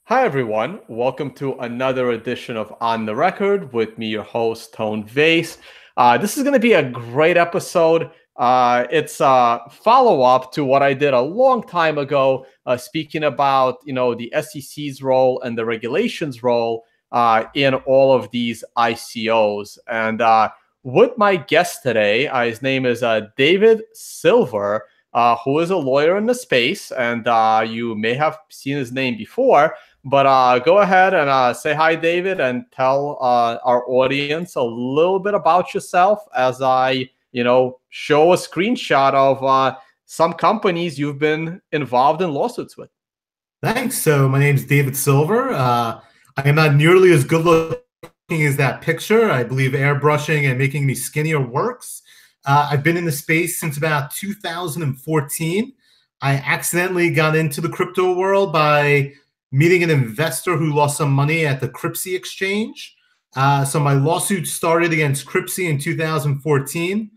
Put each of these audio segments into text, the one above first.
Hi, everyone. Welcome to another edition of On the Record with me, your host, Tone Vase. This is going to be a great episode. It's a follow-up to what I did a long time ago, speaking about, the SEC's role and the regulations role in all of these ICOs. And with my guest today, his name is David Silver, who is a lawyer in the space, and you may have seen his name before. But go ahead and say hi, David, and tell our audience a little bit about yourself as I, show a screenshot of some companies you've been involved in lawsuits with. Thanks. So my name's David Silver. I am not nearly as good looking as that picture. I believe airbrushing and making me skinnier works. I've been in the space since about 2014. I accidentally got into the crypto world by meeting an investor who lost some money at the Cryptsy exchange. So my lawsuit started against Cryptsy in 2014.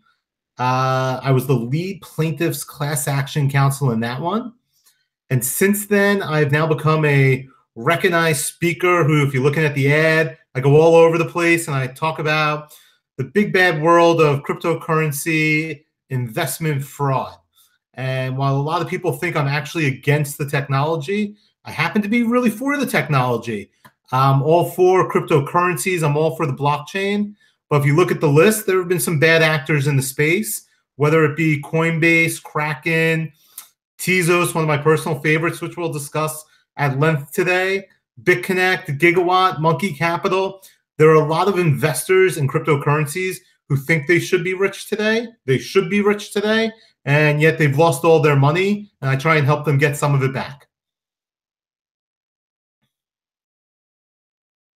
I was the lead plaintiff's class action counsel in that one. And since then, I've now become a recognized speaker who, if you're looking at the ad, I go all over the place and I talk about the big bad world of cryptocurrency investment fraud. And while a lot of people think I'm actually against the technology, I happen to be really for the technology. I'm all for cryptocurrencies. I'm all for the blockchain. But if you look at the list, there have been some bad actors in the space, whether it be Coinbase, Kraken, Tezos, one of my personal favorites, which we'll discuss at length today, BitConnect, Gigawatt, Monkey Capital. There are a lot of investors in cryptocurrencies who think they should be rich today. They should be rich today, and yet they've lost all their money, and I try and help them get some of it back.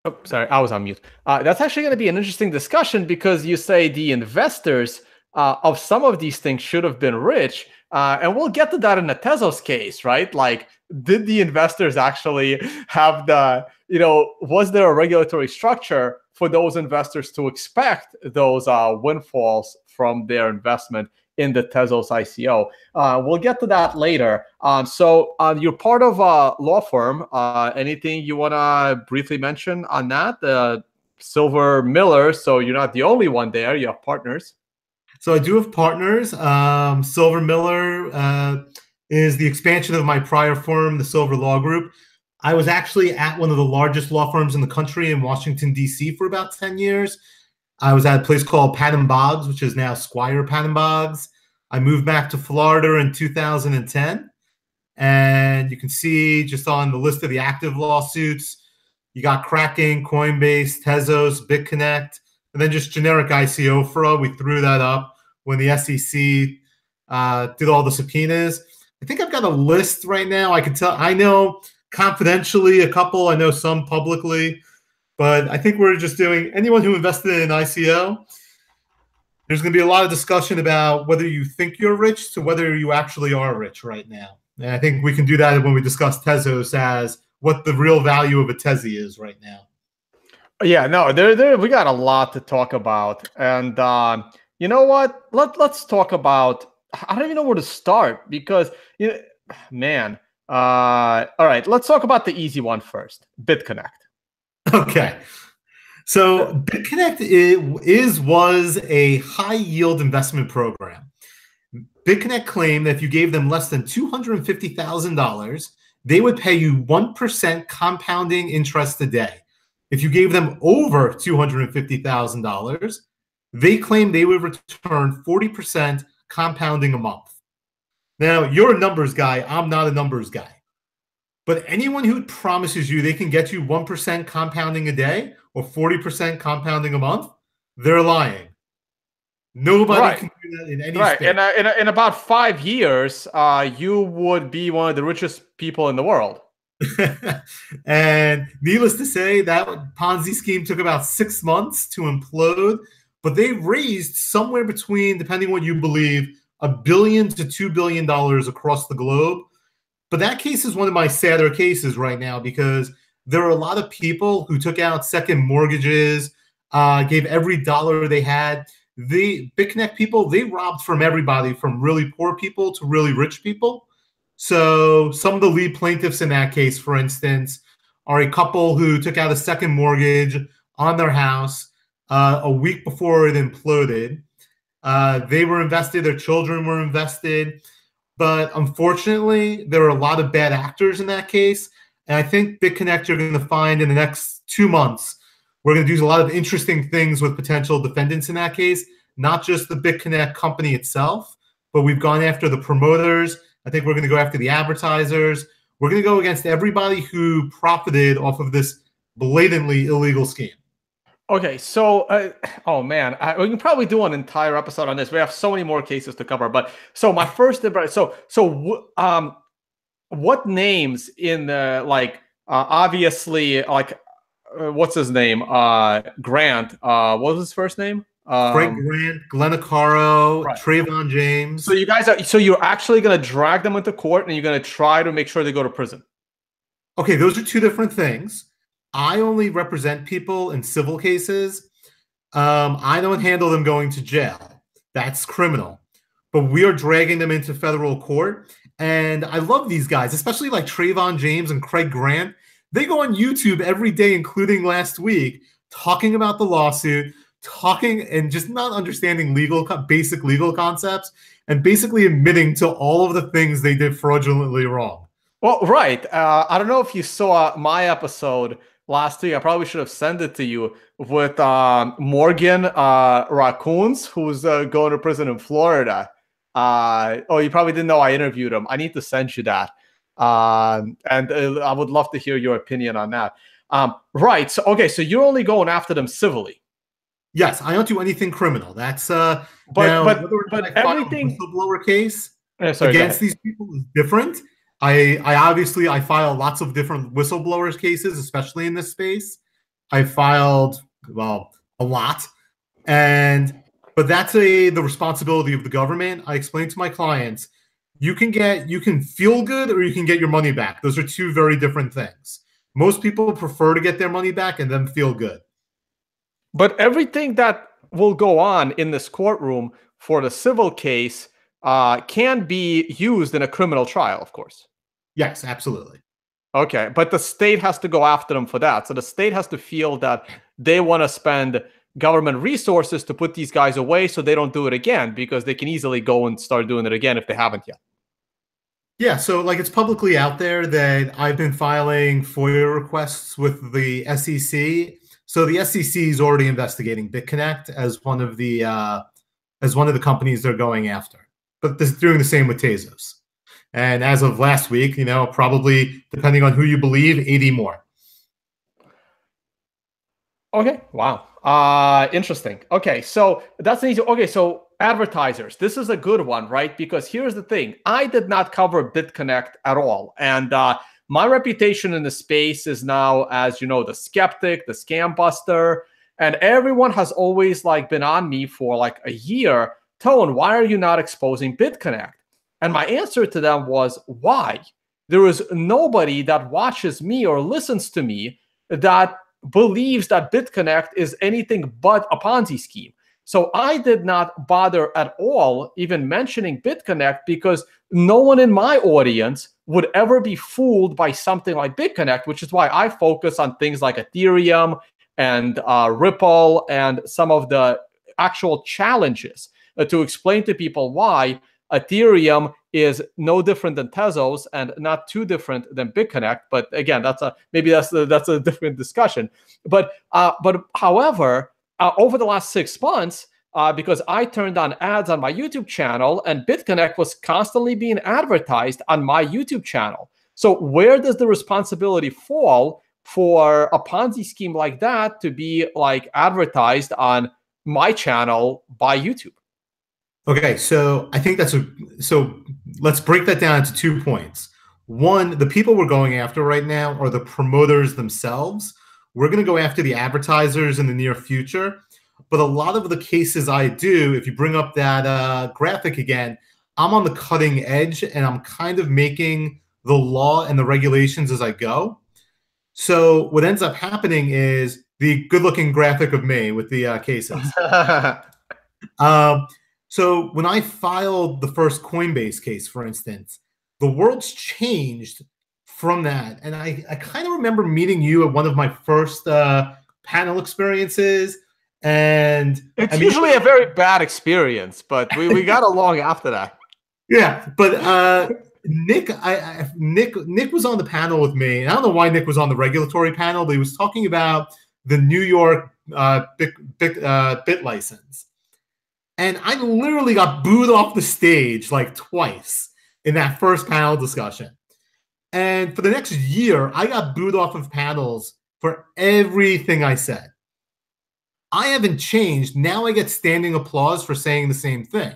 Oh, sorry, I was on mute. That's actually going to be an interesting discussion because you say the investors of some of these things should have been rich. And we'll get to that in the Tezos case, right? Like, did the investors actually have was there a regulatory structure for those investors to expect those windfalls from their investment in the Tezos ICO? We'll get to that later. So you're part of a law firm. Anything you want to briefly mention on that? Silver Miller, so you're not the only one there. You have partners. So I do have partners. Silver Miller is the expansion of my prior firm, the Silver Law Group. I was actually at one of the largest law firms in the country in Washington, D.C. for about 10 years. I was at a place called Patton Boggs, which is now Squire Patton Boggs. I moved back to Florida in 2010. And you can see just on the list of the active lawsuits, you got Kraken, Coinbase, Tezos, BitConnect, and then just generic ICO fraud. We threw that up when the SEC did all the subpoenas. I think I've got a list right now. I know confidentially a couple. I know some publicly. But I think we're just doing anyone who invested in an ICO. There's going to be a lot of discussion about whether you think you're rich to whether you actually are rich right now. And I think we can do that when we discuss Tezos as what the real value of a Tezzy is right now. Yeah, no, we got a lot to talk about. And you know what? Let's talk about, I don't even know where to start because, man. All right, let's talk about the easy one first, BitConnect. Okay. So BitConnect was a high-yield investment program. BitConnect claimed that if you gave them less than $250,000, they would pay you 1% compounding interest a day. If you gave them over $250,000, they claimed they would return 40% compounding a month. Now, you're a numbers guy. I'm not a numbers guy. But anyone who promises you they can get you 1% compounding a day or 40% compounding a month, they're lying. Nobody can do that in any space. And in about 5 years, you would be one of the richest people in the world. And needless to say, that Ponzi scheme took about 6 months to implode. But they raised somewhere between, depending on what you believe, $1 billion to $2 billion across the globe. But that case is one of my sadder cases right now because there are a lot of people who took out second mortgages, gave every dollar they had. The BitConnect people, they robbed from everybody, from really poor people to really rich people. So some of the lead plaintiffs in that case, for instance, are a couple who took out a second mortgage on their house a week before it imploded. They were invested, their children were invested, but unfortunately, there were a lot of bad actors in that case. And I think BitConnect you're going to find in the next 2 months, we're going to do a lot of interesting things with potential defendants in that case, not just the BitConnect company itself, but we've gone after the promoters. I think we're going to go after the advertisers. We're going to go against everybody who profited off of this blatantly illegal scheme. Okay, so oh man, we can probably do an entire episode on this. We have so many more cases to cover, but so my first, what names in the obviously what's his name? Grant. What was his first name? Frank Grant, Glenn Acaro, right. Trayvon James. So you guys you're actually going to drag them into court and you're going to try to make sure they go to prison. Okay, those are two different things. I only represent people in civil cases. I don't handle them going to jail. That's criminal. But we are dragging them into federal court. And I love these guys, especially like Trayvon James and Craig Grant. They go on YouTube every day, including last week, talking about the lawsuit, talking and just not understanding basic legal concepts, and basically admitting to all of the things they did fraudulently wrong. Well, right. I don't know if you saw my episode last week. I probably should have sent it to you with Morgan Raccoons, who's going to prison in Florida. You probably didn't know I interviewed him. I need to send you that. And I would love to hear your opinion on that. Right. So, okay. So you're only going after them civilly. Yes. I don't do anything criminal. That's but everything whistleblower case sorry, against these people is different. I file lots of different whistleblowers cases, especially in this space. I filed, a lot. But that's the responsibility of the government. I explain to my clients, you can feel good or you can get your money back. Those are two very different things. Most people prefer to get their money back and then feel good. But everything that will go on in this courtroom for the civil case can be used in a criminal trial, of course. Yes, absolutely. Okay, but the state has to go after them for that. So the state has to feel that they want to spend government resources to put these guys away so they don't do it again, because they can easily go and start doing it again if they haven't yet. Yeah, so it's publicly out there that I've been filing FOIA requests with the SEC. So the SEC is already investigating BitConnect as one of the companies they're going after. But they're doing the same with Tezos. And as of last week, probably, depending on who you believe, 80 more. Okay. Wow. Interesting. Okay. So that's an easy. Okay. So advertisers, this is a good one, right? Because here's the thing. I did not cover BitConnect at all. And my reputation in the space is now, as you know, the skeptic, the scam buster. And everyone has always been on me for a year. Tone, why are you not exposing BitConnect? And my answer to them was, why? There is nobody that watches me or listens to me that believes that BitConnect is anything but a Ponzi scheme. So I did not bother at all even mentioning BitConnect, because no one in my audience would ever be fooled by something like BitConnect, which is why I focus on things like Ethereum and Ripple and some of the actual challenges to explain to people why Ethereum is no different than Tezos and not too different than BitConnect. But again, that's a different discussion. But however, over the last 6 months, because I turned on ads on my YouTube channel, and BitConnect was constantly being advertised on my YouTube channel. So where does the responsibility fall for a Ponzi scheme like that to be advertised on my channel by YouTube? Okay, so I think so let's break that down into 2 points. One, the people we're going after right now are the promoters themselves. We're going to go after the advertisers in the near future. But a lot of the cases I do, if you bring up that graphic again, I'm on the cutting edge and I'm kind of making the law and the regulations as I go. So what ends up happening is the good-looking graphic of me with the cases. So when I filed the first Coinbase case, for instance, the world's changed from that. And I kind of remember meeting you at one of my first panel experiences. And It's I mean, usually a very bad experience, but we got along after that. yeah, but Nick was on the panel with me. And I don't know why Nick was on the regulatory panel, but he was talking about the New York bit license. And I literally got booed off the stage like twice in that first panel discussion. And for the next year, I got booed off of panels for everything I said. I haven't changed. Now I get standing applause for saying the same thing.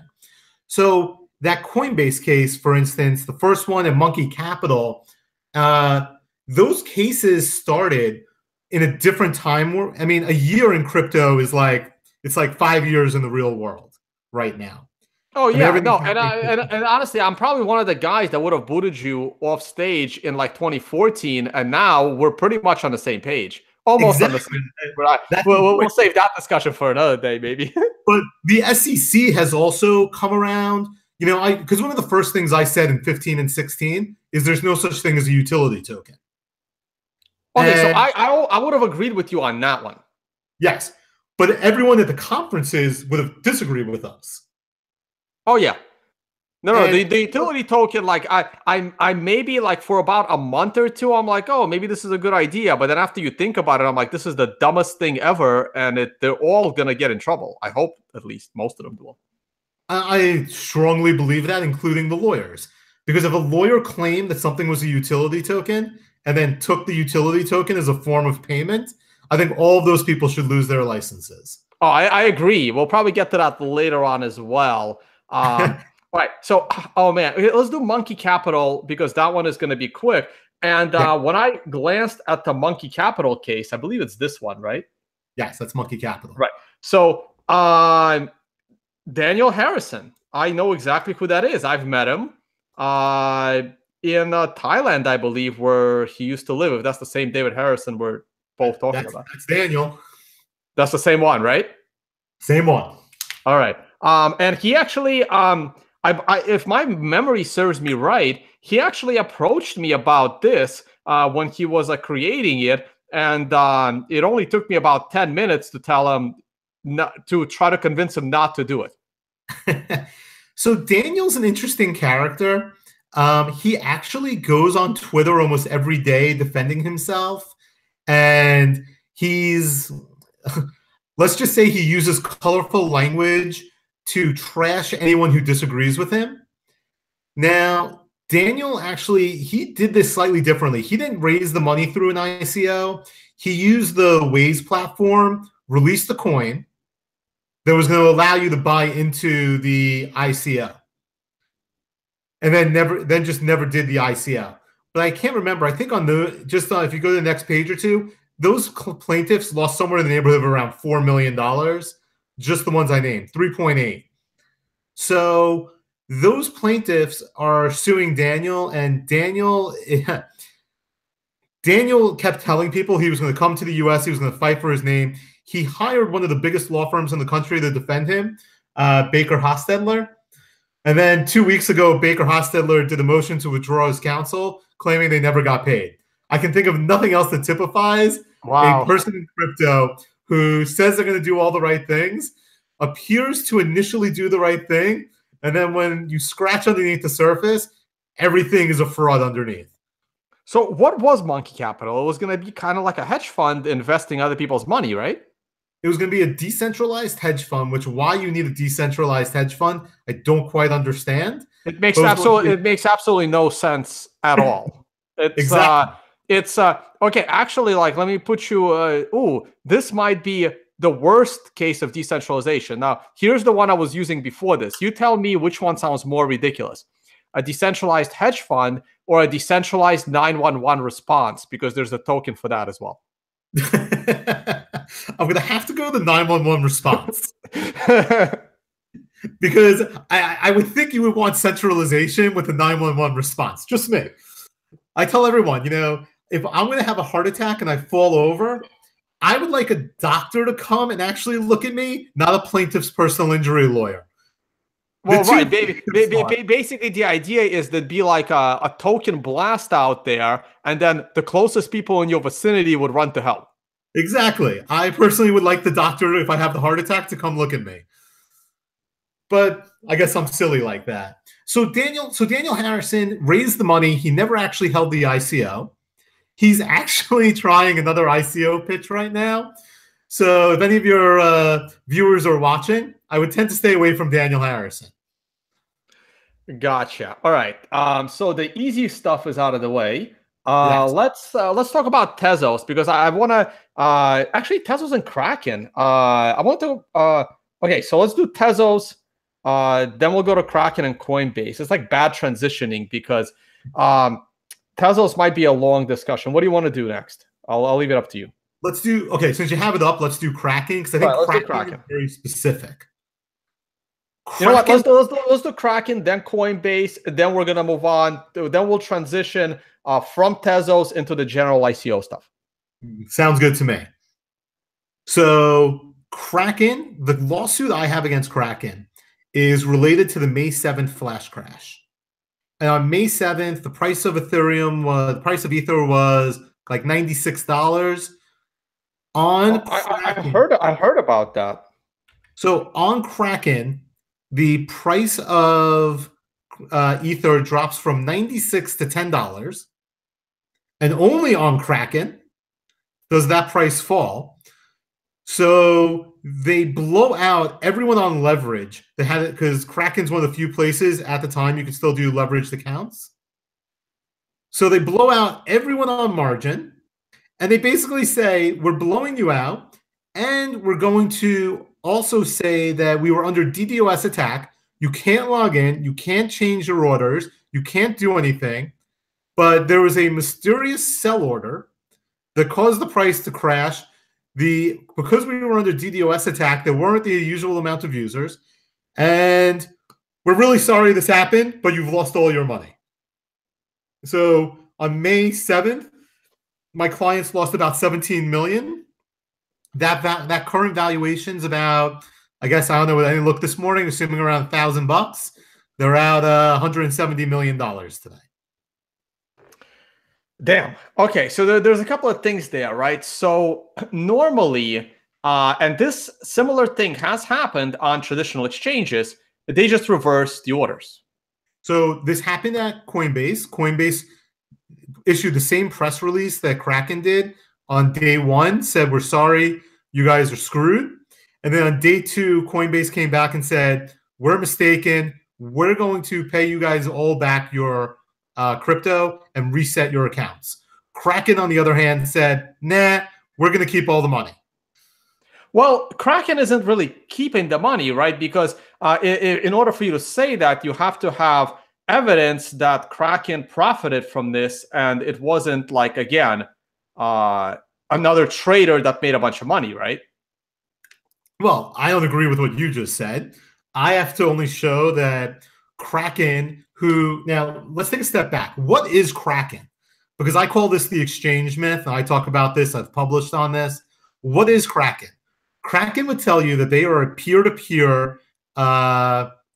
So that Coinbase case, for instance, the first one at Monkey Capital, those cases started in a different time. I mean, a year in crypto is like, it's like 5 years in the real world right now. Oh I mean, yeah, no, and honestly, I'm probably one of the guys that would have booted you off stage in like 2014, and now we're pretty much on the same page, almost on the same. Right. We'll save that discussion for another day, maybe. But the SEC has also come around. You know, because one of the first things I said in 15 and 16 is there's no such thing as a utility token. Okay, so I would have agreed with you on that one. Yes, but everyone at the conferences would have disagreed with us. Oh yeah, no, the utility token, like I maybe like for about a month or two, I'm like, oh, maybe this is a good idea, but then after you think about it, I'm like, this is the dumbest thing ever, and they're all gonna get in trouble. I hope at least most of them will. I strongly believe that, including the lawyers, because if a lawyer claimed that something was a utility token and then took the utility token as a form of payment, I think all of those people should lose their licenses. Oh, I agree. We'll probably get to that later on as well. All right. So, oh man, let's do Monkey Capital because that one is going to be quick. And when I glanced at the Monkey Capital case, I believe it's this one, right? Yes, that's Monkey Capital. Right. So, Daniel Harrison, I know exactly who that is. I've met him in Thailand, I believe, where he used to live. If that's the same David Harrison we're both talking about. That's Daniel. That's the same one, right? Same one. All right. And he actually, if my memory serves me right, he actually approached me about this when he was creating it, and it only took me about 10 minutes to tell him to try to convince him not to do it. So Daniel's an interesting character. He actually goes on Twitter almost every day defending himself, and he's let's just say he uses colorful language to trash anyone who disagrees with him. Now, Daniel actually, he did this slightly differently. He didn't raise the money through an ICO. He used the Waze platform, released the coin that was going to allow you to buy into the ICO. And then just never did the ICO. But I can't remember. I think if you go to the next page or two, those plaintiffs lost somewhere in the neighborhood of around $4 million. Just the ones I named, 3.8. So those plaintiffs are suing Daniel, and Daniel kept telling people he was going to come to the U.S., he was going to fight for his name. He hired one of the biggest law firms in the country to defend him, Baker Hostetler. And then 2 weeks ago, Baker Hostetler did a motion to withdraw his counsel, claiming they never got paid. I can think of nothing else that typifies a person in crypto who says they're going to do all the right things, appears to initially do the right thing, and then when you scratch underneath the surface, everything is a fraud underneath. So what was Monkey Capital? It was going to be kind of like a hedge fund investing other people's money, right? It was going to be a decentralized hedge fund, which why you need a decentralized hedge fund, I don't quite understand. It makes absolutely no sense at all. It's okay. Actually, like, let me put you. This might be the worst case of decentralization. Now, here's the one I was using before this. You tell me which one sounds more ridiculous: a decentralized hedge fund or a decentralized 911 response, because there's a token for that as well. I'm going to have to go to the 911 response. Because I would think you would want centralization with the 911 response. Just me. I tell everyone, if I'm going to have a heart attack and I fall over, I would like a doctor to come and actually look at me, not a plaintiff's personal injury lawyer. Well, right. Basically, the idea is that be like a token blast out there, and then the closest people in your vicinity would run to help. Exactly. I personally would like the doctor, if I have the heart attack, to come look at me. But I guess I'm silly like that. So Daniel Harrison raised the money. He never actually held the ICO. He's actually trying another ICO pitch right now. So if any of your viewers are watching, I would tend to stay away from Daniel Harrison. Gotcha. All right. So the easy stuff is out of the way. Yes. Let's talk about Tezos, because I want to actually Tezos and Kraken. I want to okay. So let's do Tezos. Then we'll go to Kraken and Coinbase. It's like bad transitioning because Tezos might be a long discussion. What do you want to do next? I'll leave it up to you. Let's do, okay, since you have it up, let's do Kraken, because I think Kraken is very specific. You know what? Let's do Kraken, then Coinbase, then we're gonna move on. Then we'll transition from Tezos into the general ICO stuff. Sounds good to me. So Kraken, the lawsuit I have against Kraken is related to the May 7th flash crash. And on May 7th, the price of Ether was like $96. I heard about that. So on Kraken, the price of Ether drops from $96 to $10, and only on Kraken does that price fall. So they blow out everyone on leverage that had it, because Kraken's one of the few places at the time you could still do leveraged accounts. So they blow out everyone on margin, and they basically say, we're blowing you out, and we're going to also say that we were under DDoS attack. You can't log in, you can't change your orders, you can't do anything. But there was a mysterious sell order that caused the price to crash. Because we were under DDoS attack, there weren't the usual amount of users. And we're really sorry this happened, but you've lost all your money. So on May 7th, my clients lost about 17 million. That current valuation's about, I guess, I don't know what I didn't look this morning, assuming around $1,000. They're out $170 million today. Damn. Okay, so there's a couple of things there, right? So normally, and this similar thing has happened on traditional exchanges, they just reverse the orders. So this happened at Coinbase. Coinbase issued the same press release that Kraken did on day one, said, we're sorry, you guys are screwed. And then on day two, Coinbase came back and said, we're mistaken. We're going to pay you guys all back your crypto and reset your accounts. Kraken, on the other hand, said, nah, we're going to keep all the money. Well, Kraken isn't really keeping the money, right? Because in order for you to say that, you have to have evidence that Kraken profited from this, and it wasn't like, again, another trader that made a bunch of money, right? Well, I don't agree with what you just said. I have to only show that Kraken, now let's take a step back. What is Kraken? Because I call this the exchange myth, and I talk about this, I've published on this. What is Kraken? Kraken would tell you that they are a peer-to-peer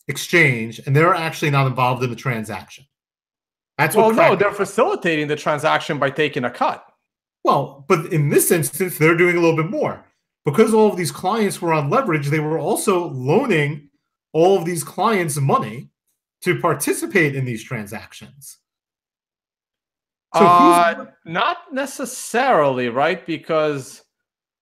exchange, and they're actually not involved in the transaction. That's what no, they're facilitating the transaction by taking a cut. Well, but in this instance, they're doing a little bit more. Because all of these clients were on leverage, they were also loaning all of these clients money to participate in these transactions. So not necessarily, right? Because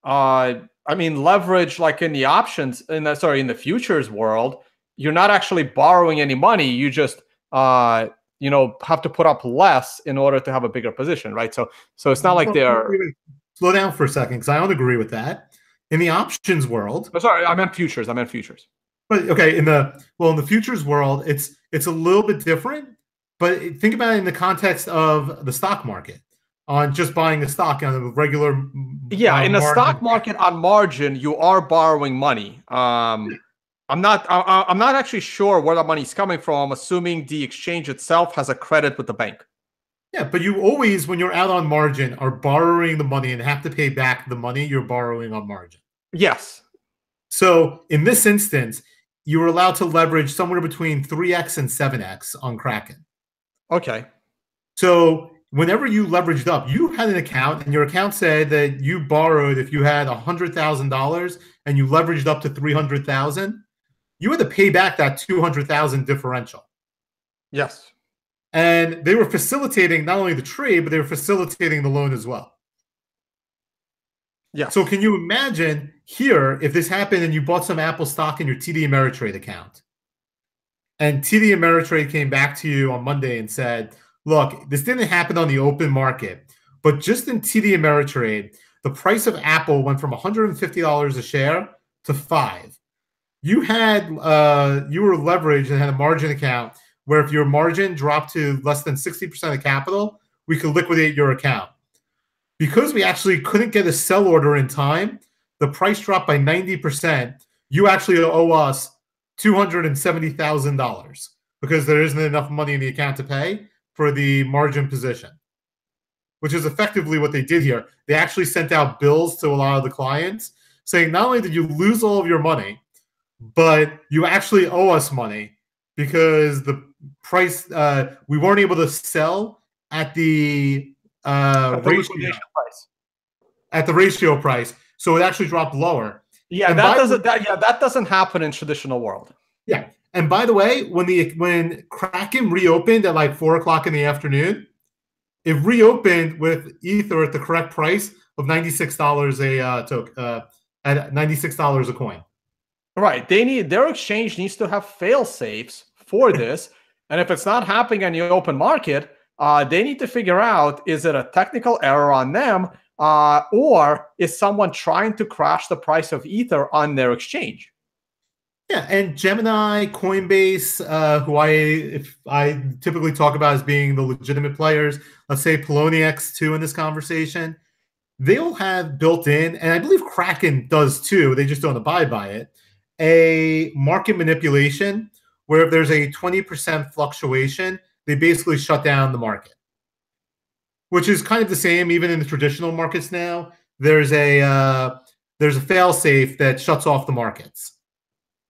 I mean, leverage, like in the options, in the futures world, you're not actually borrowing any money. You just have to put up less in order to have a bigger position, right? So it's not like they're. Slow down for a second, because I don't agree with that. In the options world, sorry, I meant futures. But okay, in the futures world, it's a little bit different. But think about it in the context of the stock market, on just buying a stock on a regular. Yeah, in the stock market on margin, you are borrowing money. I'm not actually sure where the money's coming from. I'm assuming the exchange itself has a credit with the bank. Yeah, but you always, when you're out on margin, are borrowing the money and have to pay back the money you're borrowing on margin. Yes. So in this instance, you were allowed to leverage somewhere between 3x and 7x on Kraken. Okay. So whenever you leveraged up, you had an account, and your account said that you borrowed, if you had $100,000 and you leveraged up to 300,000, you had to pay back that 200,000 differential. Yes. And they were facilitating not only the trade, but they were facilitating the loan as well. Yes. So can you imagine here if this happened and you bought some Apple stock in your TD Ameritrade account, and TD Ameritrade came back to you on Monday and said, look, this didn't happen on the open market, but just in TD Ameritrade, the price of Apple went from $150 a share to $5. You were leveraged and had a margin account where if your margin dropped to less than 60% of capital, we could liquidate your account. Because we actually couldn't get a sell order in time, the price dropped by 90%. You actually owe us $270,000 because there isn't enough money in the account to pay for the margin position, which is effectively what they did here. They actually sent out bills to a lot of the clients saying not only did you lose all of your money, but you actually owe us money because the price, we weren't able to sell at the ratio price, so it actually dropped lower. Yeah, and that doesn't happen in traditional world. Yeah, and by the way, when Kraken reopened at like 4 o'clock in the afternoon, it reopened with Ether at the correct price of $96 at $96 a coin. Right, their exchange needs to have fail safes for this, and if it's not happening in the open market, they need to figure out, is it a technical error on them, or is someone trying to crash the price of Ether on their exchange? Yeah, and Gemini, Coinbase, who I typically talk about as being the legitimate players, let's say Poloniex too in this conversation, they'll have built in, and I believe Kraken does too, they just don't abide by it, a market manipulation where if there's a 20% fluctuation, they basically shut down the market, which is kind of the same even in the traditional markets now. There's a fail-safe that shuts off the markets.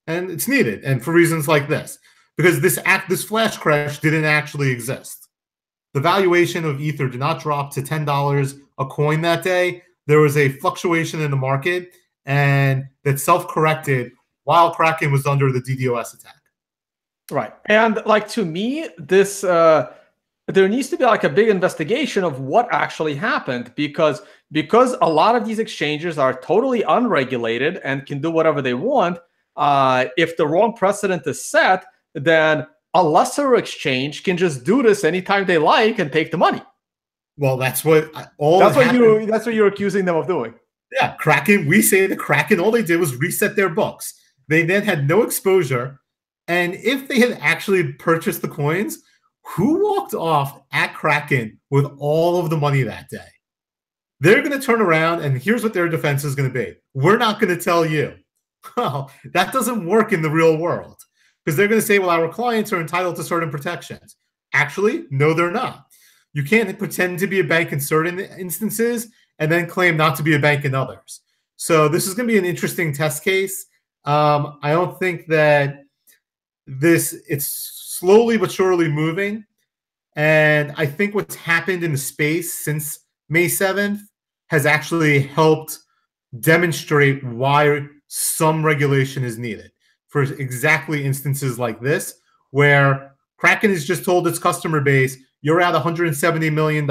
And it's needed, and for reasons like this, because this flash crash didn't actually exist. The valuation of Ether did not drop to $10 a coin that day. There was a fluctuation in the market, and that self-corrected while Kraken was under the DDoS attack. Right, and like to me, this there needs to be like a big investigation of what actually happened because a lot of these exchanges are totally unregulated and can do whatever they want. If the wrong precedent is set, then a lesser exchange can just do this anytime they like and take the money. Well, that's what you're accusing them of doing. Yeah, Kraken. We say the Kraken. All they did was reset their books. They then had no exposure, and if they had actually purchased the coins, who walked off at Kraken with all of the money that day? They're going to turn around, and here's what their defense is going to be: we're not going to tell you. Well, that doesn't work in the real world because they're going to say, well, our clients are entitled to certain protections. Actually, no, they're not. You can't pretend to be a bank in certain instances and then claim not to be a bank in others. So this is going to be an interesting test case. I don't think that it's slowly but surely moving. And I think what's happened in the space since May 7th has actually helped demonstrate why some regulation is needed for exactly instances like this, where Kraken has just told its customer base, you're at $170 million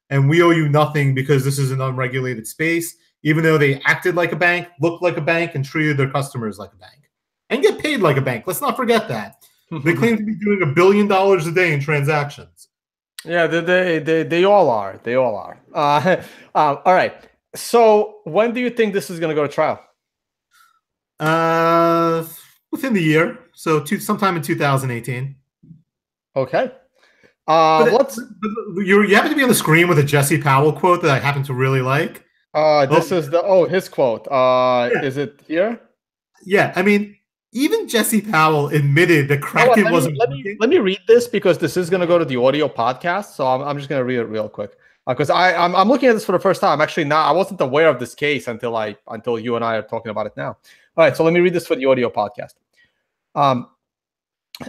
and we owe you nothing because this is an unregulated space, even though they acted like a bank, looked like a bank, and treated their customers like a bank and get paid like a bank. Let's not forget that. They claim to be doing $1 billion a day in transactions. Yeah, they all are. They all are. All right. So when do you think this is going to go to trial? Within the year, so sometime in 2018. Okay. You happen to be on the screen with a Jesse Powell quote that I happen to really like. This is his quote. Yeah. Is it here? Yeah, I mean, even Jesse Powell admitted that Kraken wasn't. Let me read this because this is going to go to the audio podcast. So I'm just going to read it real quick because I'm looking at this for the first time. Actually, I wasn't aware of this case until you and I are talking about it now. All right, so let me read this for the audio podcast. Um,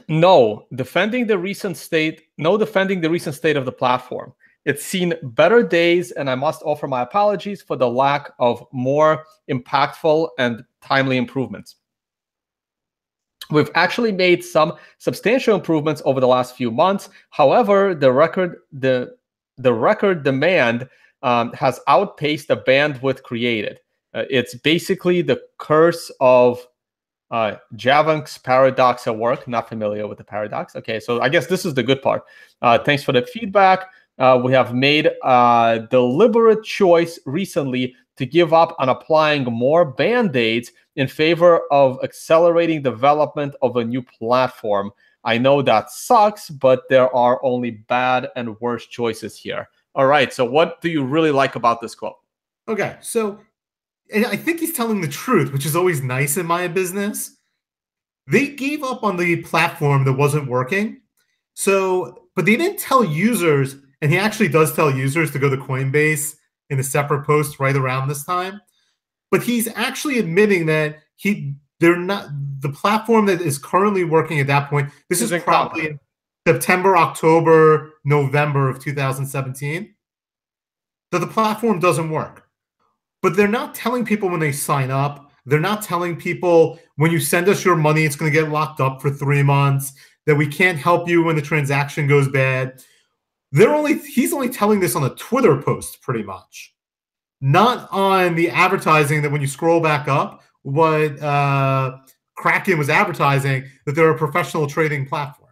no, defending the recent state. No, defending the recent state of the platform. It's seen better days, and I must offer my apologies for the lack of more impactful and timely improvements. We've actually made some substantial improvements over the last few months. However, the record demand has outpaced the bandwidth created. It's basically the curse of Javank's paradox at work. Not familiar with the paradox. Okay, so I guess this is the good part. Thanks for the feedback. We have made a deliberate choice recently to give up on applying more band-aids in favor of accelerating development of a new platform. I know that sucks, but there are only bad and worse choices here. All right, so what do you really like about this quote? Okay, so, and I think he's telling the truth, which is always nice in my business. They gave up on the platform that wasn't working. So, but they didn't tell users, and he actually does tell users to go to Coinbase in a separate post right around this time. But he's actually admitting that they're not the platform that is currently working at that point. This is probably in September, October, November of 2017. That the platform doesn't work. But they're not telling people when they sign up. They're not telling people when you send us your money, it's going to get locked up for 3 months, that we can't help you when the transaction goes bad. He's only telling this on a Twitter post, pretty much. Not on the advertising that when you scroll back up, what Kraken was advertising, that they're a professional trading platform.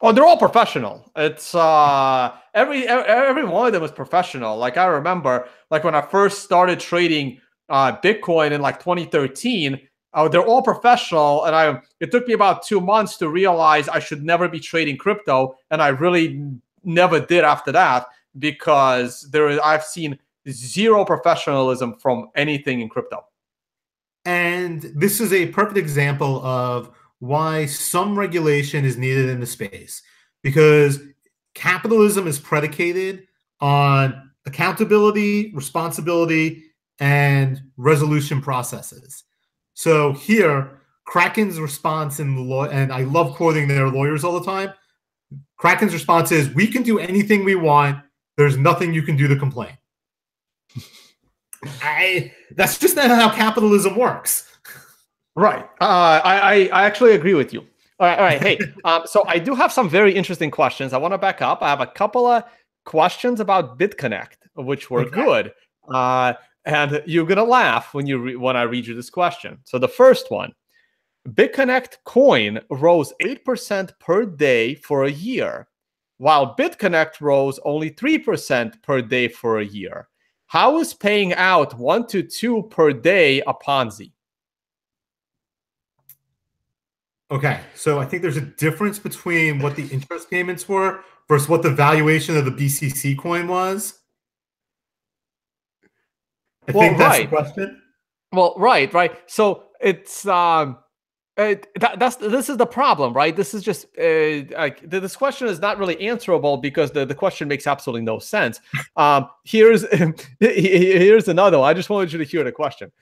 Oh, they're all professional. It's every one of them is professional. Like I remember, like when I first started trading Bitcoin in like 2013, they're all professional, and it took me about 2 months to realize I should never be trading crypto, and I really never did after that, because I've seen zero professionalism from anything in crypto. And this is a perfect example of why some regulation is needed in the space, because capitalism is predicated on accountability, responsibility, and resolution processes. So here, Kraken's response in the law, and I love quoting their lawyers all the time. Kraken's response is, "We can do anything we want. There's nothing you can do to complain." That's just not how capitalism works. Right. I actually agree with you. All right. Hey, so I do have some very interesting questions. I want to back up. I have a couple of questions about BitConnect, which were good. And you're going to laugh when I read you this question. So the first one, BitConnect coin rose 8% per day for a year, while BitConnect rose only 3% per day for a year. How is paying out 1 to 2 per day a Ponzi? Okay, so I think there's a difference between what the interest payments were versus what the valuation of the BCC coin was. I think that's the question. Well, right. So it's this is the problem, right? This is just this question is not really answerable because the question makes absolutely no sense. Here's another one. I just wanted you to hear the question.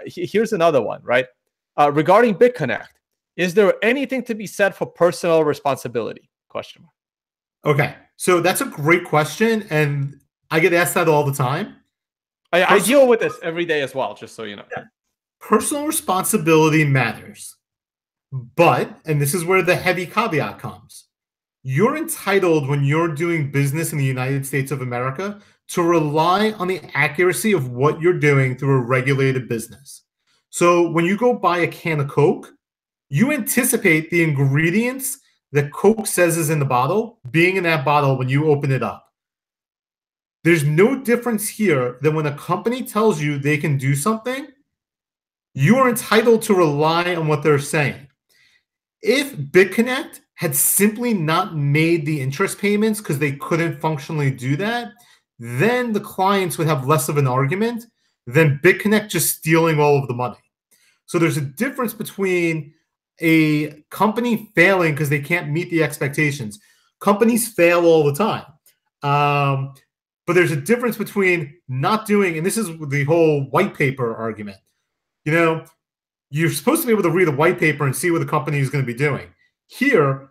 Here's another one, right? Regarding BitConnect, is there anything to be said for personal responsibility? Question mark. Okay, so that's a great question, and I get asked that all the time. I deal with this every day as well, just so you know. Yeah. Personal responsibility matters. But, and this is where the heavy caveat comes, you're entitled when you're doing business in the United States of America to rely on the accuracy of what you're doing through a regulated business. So when you go buy a can of Coke, you anticipate the ingredients that Coke says is in the bottle being in that bottle when you open it up. There's no difference here than when a company tells you they can do something, you are entitled to rely on what they're saying. If BitConnect had simply not made the interest payments because they couldn't functionally do that, then the clients would have less of an argument than BitConnect just stealing all of the money. So there's a difference between a company failing because they can't meet the expectations. Companies fail all the time. But there's a difference between not doing, and this is the whole white paper argument. You know, you're supposed to be able to read a white paper and see what the company is going to be doing. Here,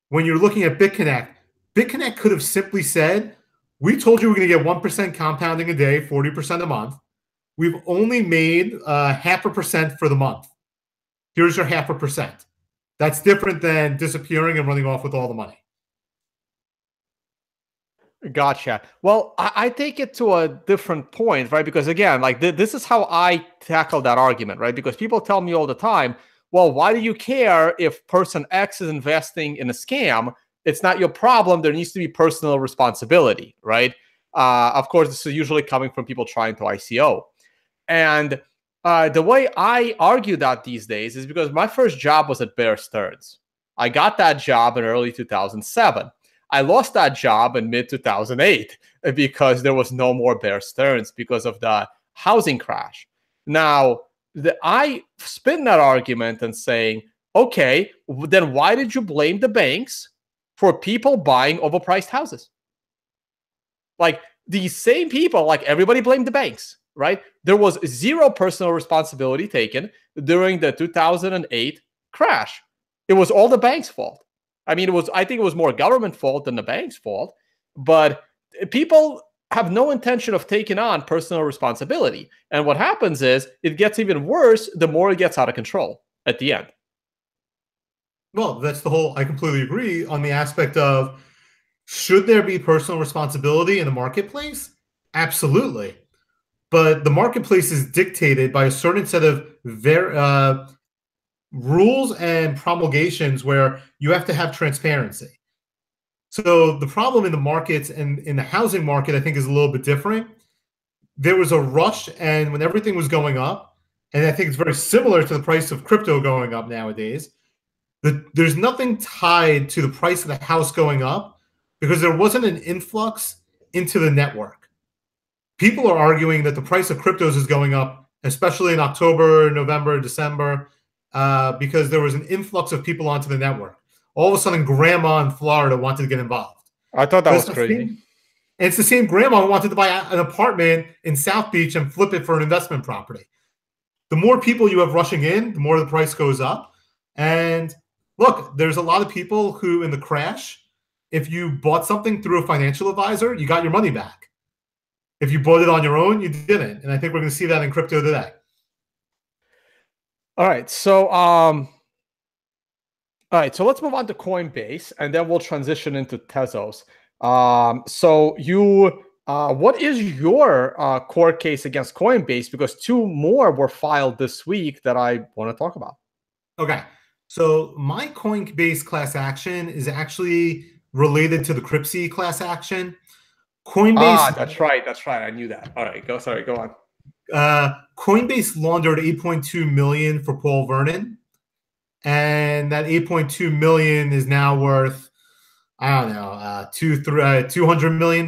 when you're looking at BitConnect could have simply said, we told you we're going to get 1% compounding a day, 40% a month. We've only made 0.5% for the month. Here's your 0.5%. That's different than disappearing and running off with all the money. Gotcha. Well, I take it to a different point, right? Because again, like this is how I tackle that argument, right? Because people tell me all the time, well, why do you care if person X is investing in a scam? It's not your problem. There needs to be personal responsibility, right? Of course, this is usually coming from people trying to ICO. And the way I argue that these days is because my first job was at Bear Stearns. I got that job in early 2007. I lost that job in mid 2008 because there was no more Bear Stearns because of the housing crash. Now, I spin that argument and saying, okay, then why did you blame the banks for people buying overpriced houses? Like these same people, like everybody blamed the banks, right? There was zero personal responsibility taken during the 2008 crash. It was all the bank's fault. I mean, I think it was more government fault than the bank's fault, but people have no intention of taking on personal responsibility. And what happens is it gets even worse the more it gets out of control at the end. Well, that's the whole, I completely agree on the aspect of, should there be personal responsibility in the marketplace? Absolutely. But the marketplace is dictated by a certain set of rules and promulgations where you have to have transparency. So the problem in the markets and in the housing market, I think, is a little bit different. There was a rush, and when everything was going up, and I think it's very similar to the price of crypto going up nowadays, there's nothing tied to the price of the house going up because there wasn't an influx into the network. People are arguing that the price of cryptos is going up, especially in October, November, December, because there was an influx of people onto the network. All of a sudden, grandma in Florida wanted to get involved. I thought that was crazy. And it's the same grandma who wanted to buy an apartment in South Beach and flip it for an investment property. The more people you have rushing in, the more the price goes up. And look, there's a lot of people who, in the crash, if you bought something through a financial advisor, you got your money back. If you bought it on your own, you didn't. And I think we're going to see that in crypto today. All right, so let's move on to Coinbase, and then we'll transition into Tezos. What is your court case against Coinbase? Because 2 more were filed this week that I want to talk about. Okay, so my Coinbase class action is actually related to the Cryptsy class action. Coinbase. That's right. I knew that. All right, go on. Coinbase laundered $8.2 million for Paul Vernon, and that $8.2 million is now worth, I don't know, $200 million.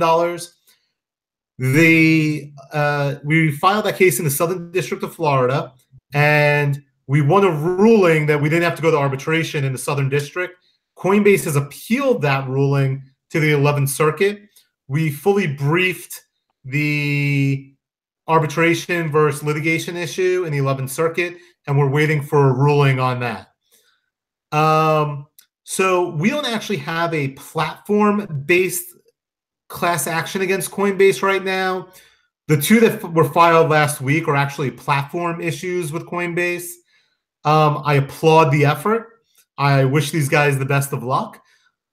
We filed that case in the Southern District of Florida, and we won a ruling that we didn't have to go to arbitration in the Southern District. Coinbase has appealed that ruling to the 11th Circuit. We fully briefed the arbitration versus litigation issue in the 11th Circuit, and we're waiting for a ruling on that. So we don't actually have a platform-based class action against Coinbase right now. The 2 that were filed last week are actually platform issues with Coinbase. I applaud the effort. I wish these guys the best of luck.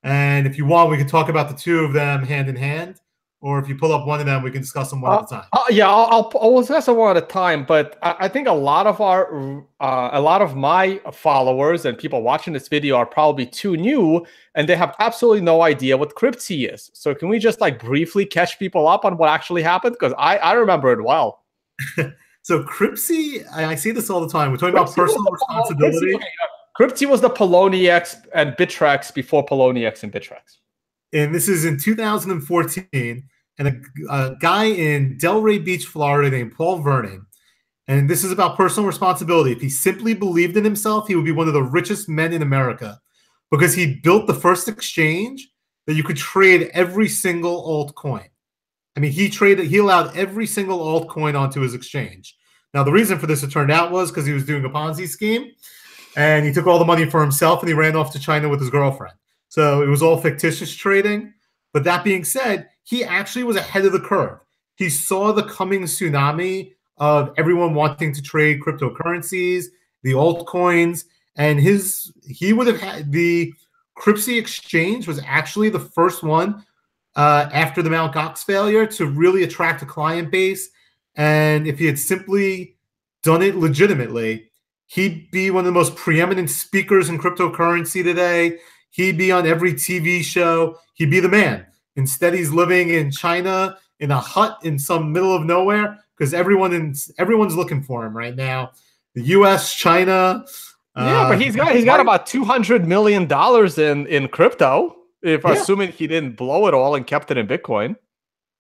And if you want, we can talk about the 2 of them hand in hand. Or if you pull up one of them, we can discuss them one at a time. I'll discuss them one at a time. But I think a lot of my followers and people watching this video are probably too new, and they have absolutely no idea what Cryptsy is. So can we just briefly catch people up on what actually happened? Because I remember it well. So Cryptsy, I say this all the time. We're talking about personal responsibility. Cryptsy was the Poloniex and Bittrex before Poloniex and Bittrex. And this is in 2014, and a guy in Delray Beach, Florida, named Paul Vernon. And this is about personal responsibility. If he simply believed in himself, he would be one of the richest men in America because he built the first exchange that you could trade every single altcoin. I mean, he allowed every single altcoin onto his exchange. Now, the reason for this, it turned out, was because he was doing a Ponzi scheme, and he took all the money for himself and he ran off to China with his girlfriend. So it was all fictitious trading. But that being said, he actually was ahead of the curve. He saw the coming tsunami of everyone wanting to trade cryptocurrencies, the altcoins, and he would have had the Cryptsy exchange was actually the first one after the Mt. Gox failure to really attract a client base. And if he had simply done it legitimately, he'd be one of the most preeminent speakers in cryptocurrency today. He'd be on every TV show. He'd be the man. Instead, he's living in China in a hut in some middle of nowhere because everyone's looking for him right now. The U.S., China. Yeah, but he's got about $200 million in crypto. Assuming he didn't blow it all and kept it in Bitcoin.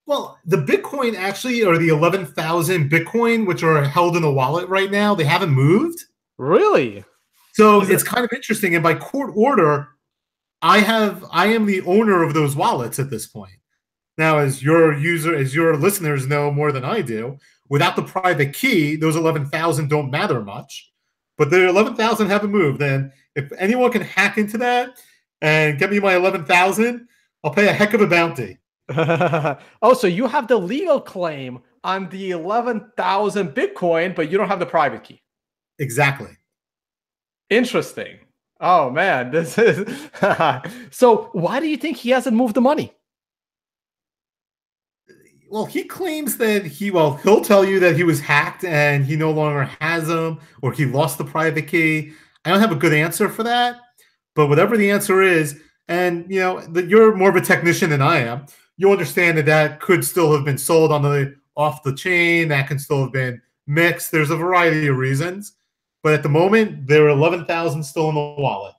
Well, the Bitcoin actually, or the 11,000 Bitcoin, which are held in a wallet right now, they haven't moved. Really? So it's kind of interesting. And by court order, I am the owner of those wallets at this point. Now, as your listeners know more than I do, without the private key, those 11,000 don't matter much. But the 11,000 haven't moved. And if anyone can hack into that and get me my 11,000, I'll pay a heck of a bounty. Oh, so you have the legal claim on the 11,000 Bitcoin, but you don't have the private key. Exactly. Interesting. Oh man, this is so. Why do you think he hasn't moved the money? Well, he claims that he'll tell you that he was hacked and he no longer has them, or he lost the private key. I don't have a good answer for that, but whatever the answer is, and you're more of a technician than I am, you understand that could still have been sold off the chain. That can still have been mixed. There's a variety of reasons, but at the moment, there are 11,000 still in the wallet.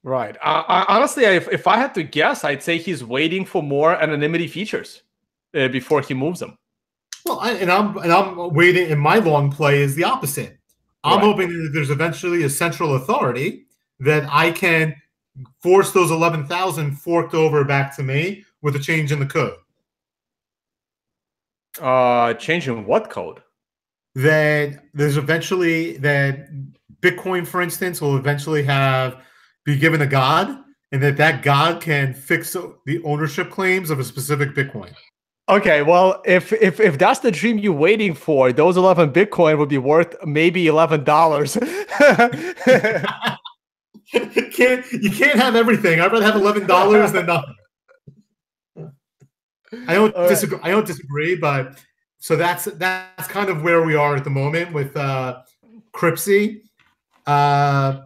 Right. Honestly, if I had to guess, I'd say he's waiting for more anonymity features before he moves them. Well, I'm waiting. And my long play is the opposite. I'm hoping that there's eventually a central authority that I can force those 11,000 forked over back to me with a change in the code. Change in what code? That there's eventually that Bitcoin, for instance, will eventually be given a god, and that god can fix the ownership claims of a specific Bitcoin. Okay, well, if that's the dream you're waiting for, those 11 Bitcoin would be worth maybe $11. You can't have everything. I'd rather have $11 than nothing. I don't disagree. I don't disagree, but so that's kind of where we are at the moment with Cryptsy. But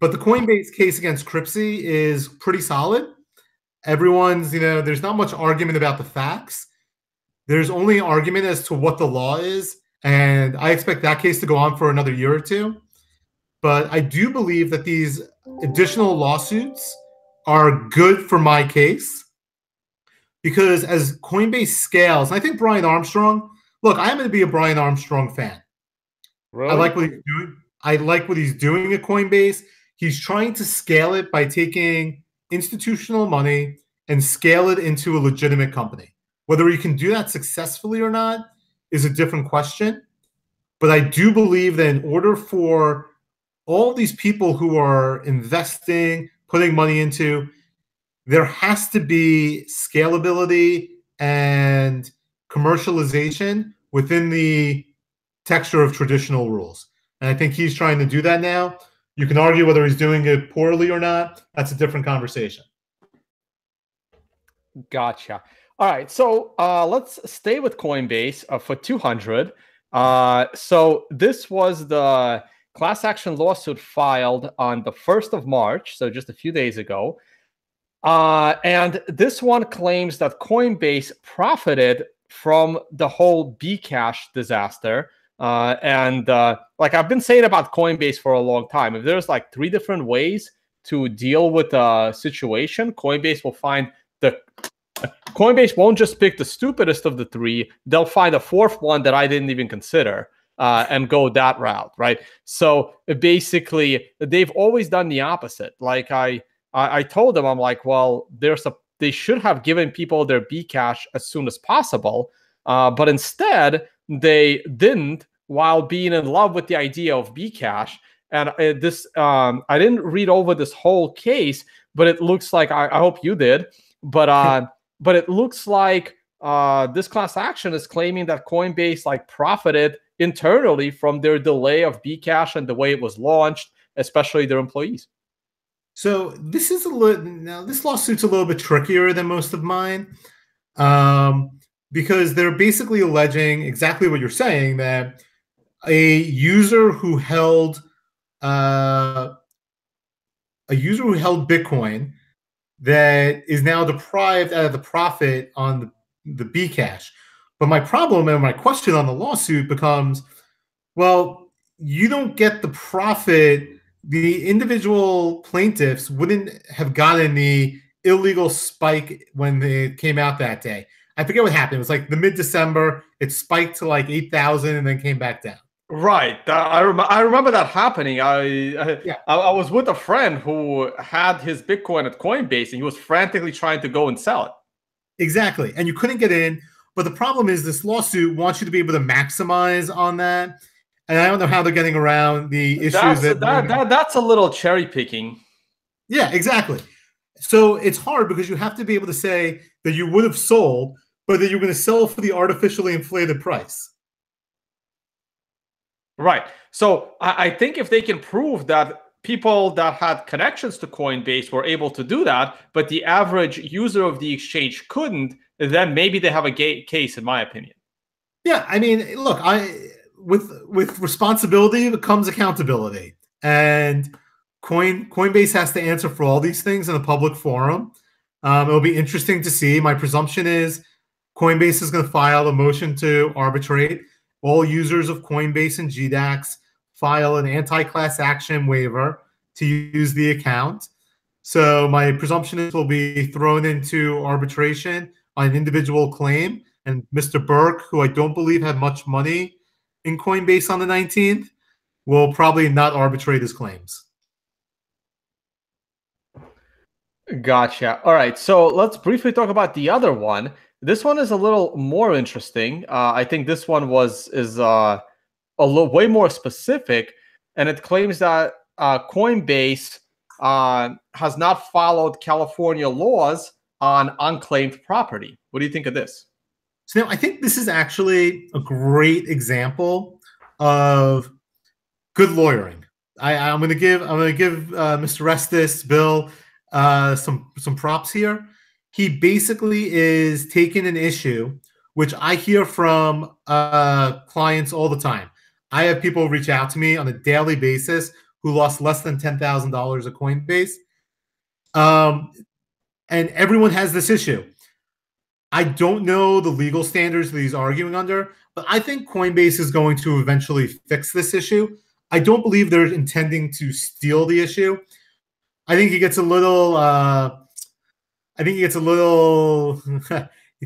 the Coinbase case against Cryptsy is pretty solid. Everyone's, there's not much argument about the facts. There's only argument as to what the law is, and I expect that case to go on for another year or two. But I do believe that these additional lawsuits are good for my case because as Coinbase scales, and I think Brian Armstrong, look, I'm going to be a Brian Armstrong fan. Really? I like what he's doing. I like what he's doing at Coinbase. He's trying to scale it by taking institutional money and scale it into a legitimate company. Whether he can do that successfully or not is a different question. But I do believe that in order for all these people who are investing, putting money into, there has to be scalability and commercialization within the texture of traditional rules. And I think he's trying to do that now. You can argue whether he's doing it poorly or not. That's a different conversation. Gotcha. All right. So let's stay with Coinbase for 200. So this was the class action lawsuit filed on the 1st of March, so just a few days ago. And this one claims that Coinbase profited from the whole Bcash disaster. Like I've been saying about Coinbase for a long time, if there's like 3 different ways to deal with a situation, Coinbase won't just pick the stupidest of the 3. They'll find a 4th one that I didn't even consider and go that route, right? So basically, they've always done the opposite. Like I told them, I'm like, well, they should have given people their Bcash as soon as possible, but instead they didn't, while being in love with the idea of Bcash. And I didn't read over this whole case, but it looks like I hope you did. But it looks like this class action is claiming that Coinbase like profited internally from their delay of Bcash and the way it was launched, especially their employees. So this is this lawsuit's a little bit trickier than most of mine, because they're basically alleging exactly what you're saying, that a user who held Bitcoin that is now deprived out of the profit on the Bcash. But my problem and my question on the lawsuit becomes, well, you don't get the profit. The individual plaintiffs wouldn't have gotten the illegal spike when they came out that day. I forget what happened. It was like the mid-December. It spiked to like 8,000 and then came back down. Right. I remember that happening. I was with a friend who had his Bitcoin at Coinbase, and he was frantically trying to go and sell it. Exactly. And you couldn't get in. But the problem is this lawsuit wants you to be able to maximize on that. And I don't know how they're getting around the issues. That's a little cherry picking. Yeah, exactly. So it's hard because you have to be able to say that you would have sold, but that you're going to sell for the artificially inflated price. Right. So I think if they can prove that people that had connections to Coinbase were able to do that, but the average user of the exchange couldn't, then maybe they have a case, in my opinion. Yeah, I mean, look, with responsibility comes accountability, and Coinbase has to answer for all these things in a public forum. It'll be interesting to see. My presumption is Coinbase is going to file a motion to arbitrate. All users of Coinbase and GDAX file an anti-class action waiver to use the account. So my presumption is will be thrown into arbitration on an individual claim. And Mr. Burke, who I don't believe had much money in Coinbase on the 19th, will probably not arbitrate his claims. Gotcha. All right. So let's briefly talk about the other one. This one is a little more interesting. I think this one is way more specific, and it claims that Coinbase has not followed California laws on unclaimed property. What do you think of this? So now I think this is actually a great example of good lawyering. I'm going to give Mr. Restis, Bill, some props here. He basically is taking an issue, which I hear from clients all the time. I have people reach out to me on a daily basis who lost less than $10,000 at Coinbase. And everyone has this issue. I don't know the legal standards that he's arguing under, but I think Coinbase is going to eventually fix this issue. I don't believe they're intending to steal the issue. I think he gets a little he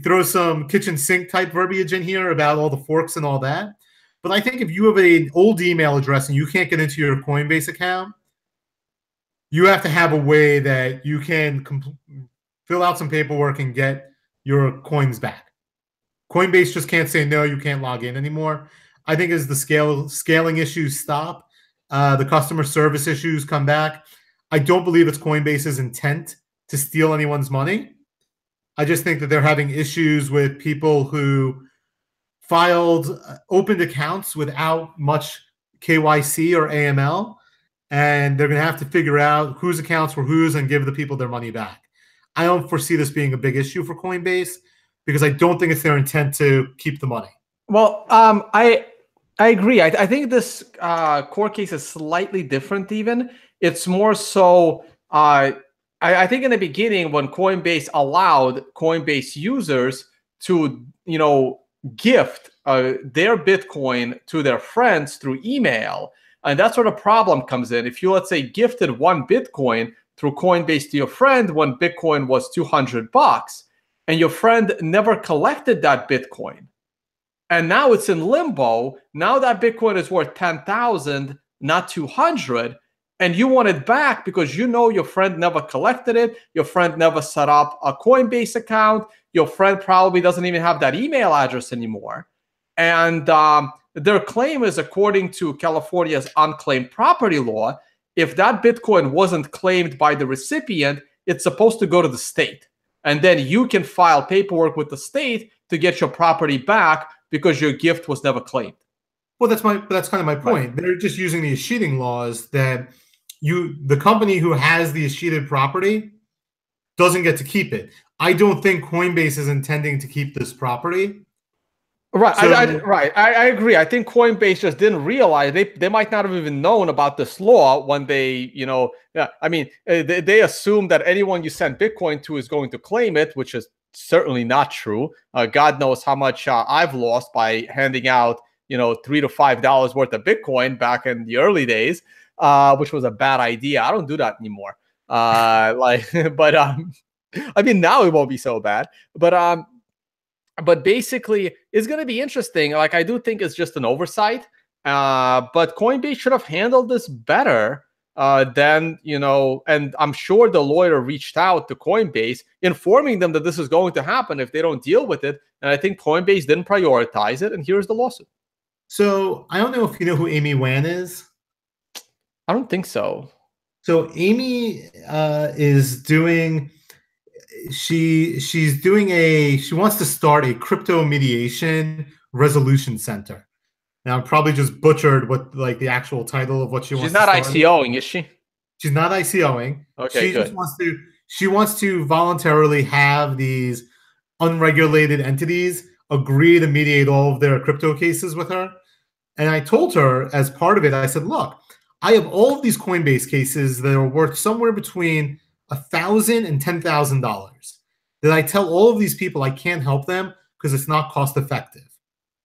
throws some kitchen sink type verbiage in here about all the forks and all that. But I think if you have an old email address and you can't get into your Coinbase account, you have to have a way that you can fill out some paperwork and get your coins back. Coinbase just can't say, no, you can't log in anymore. I think as the scaling issues stop, the customer service issues come back. I don't believe it's Coinbase's intent to steal anyone's money. I just think that they're having issues with people who opened accounts without much KYC or AML, and they're going to have to figure out whose accounts were whose and give the people their money back. I don't foresee this being a big issue for Coinbase because I don't think it's their intent to keep the money. Well, I agree. I think this court case is slightly different even. It's more so, I think in the beginning when Coinbase allowed Coinbase users to, gift their Bitcoin to their friends through email, and that's where the problem comes in. If you, let's say, gifted one Bitcoin through Coinbase to your friend when Bitcoin was $200, and your friend never collected that Bitcoin, and now it's in limbo. Now that Bitcoin is worth 10,000, not 200, and you want it back because your friend never collected it. Your friend never set up a Coinbase account. Your friend probably doesn't even have that email address anymore. And their claim is, according to California's unclaimed property law, if that Bitcoin wasn't claimed by the recipient, it's supposed to go to the state. And then you can file paperwork with the state to get your property back because your gift was never claimed. Well, that's kind of my point. Right. They're just using the escheating laws that the company who has the escheated property doesn't get to keep it. I don't think Coinbase is intending to keep this property. Right, so, I agree. I think Coinbase just didn't realize they might not have even known about this law when they, I mean, they assume that anyone you send Bitcoin to is going to claim it, which is certainly not true. God knows how much I've lost by handing out, $3 to $5 worth of Bitcoin back in the early days, which was a bad idea. I don't do that anymore. I mean, now it won't be so bad, but basically, it's going to be interesting. Like, I do think it's just an oversight, but Coinbase should have handled this better than, and I'm sure the lawyer reached out to Coinbase, informing them that this is going to happen if they don't deal with it. And I think Coinbase didn't prioritize it, and here's the lawsuit. So I don't know if you know who Amy Wan is. I don't think so. So Amy is doing... She wants to start a crypto mediation resolution center. Now, I'm probably just butchered what the actual title of what she wants. She's not ICOing, is she? She's not ICOing. Okay, good. She wants to voluntarily have these unregulated entities agree to mediate all of their crypto cases with her. And I told her, as part of it, I said, look, I have all of these Coinbase cases that are worth somewhere between $1,000 and $10,000. Did I tell all of these people I can't help them because it's not cost effective?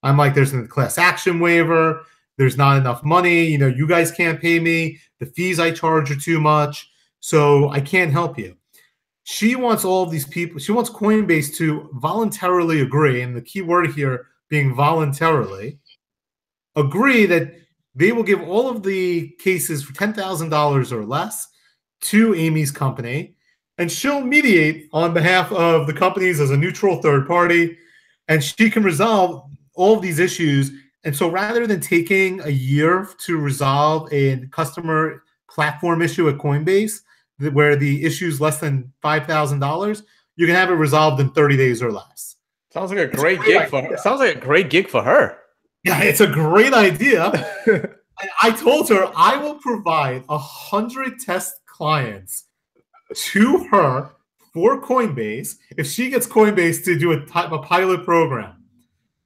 I'm like, there's a class action waiver. There's not enough money. You guys can't pay me. The fees I charge are too much. So I can't help you. She wants all of these people. She wants Coinbase to voluntarily agree, and the key word here being voluntarily, agree that they will give all of the cases for $10,000 or less to Amy's company, and she'll mediate on behalf of the companies as a neutral third party, and she can resolve all of these issues. And so rather than taking a year to resolve a customer platform issue at Coinbase, where the issue is less than $5,000, you can have it resolved in 30 days or less. Sounds like a great gig for her. Sounds like a great gig for her. Yeah, it's a great idea. I told her I will provide 100 test clients to her for Coinbase if she gets Coinbase to do a pilot program.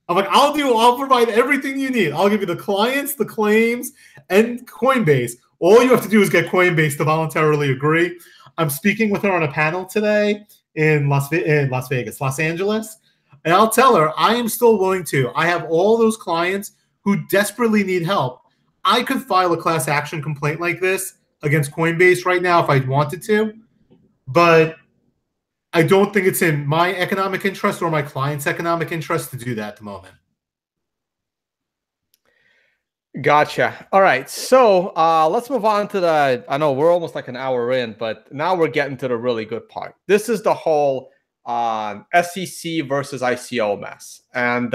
I'm like, I'll provide everything you need. I'll give you the clients, the claims, and Coinbase. All you have to do is get Coinbase to voluntarily agree. I'm speaking with her on a panel today in Los Angeles, and I'll tell her I am still willing to. I have all those clients who desperately need help. I could file a class action complaint like this against Coinbase right now if I wanted to, but I don't think it's in my economic interest or my client's economic interest to do that at the moment. Gotcha. All right. So let's move on to I know we're almost like an hour in, but now we're getting to the really good part. This is the whole SEC versus ICO mess. And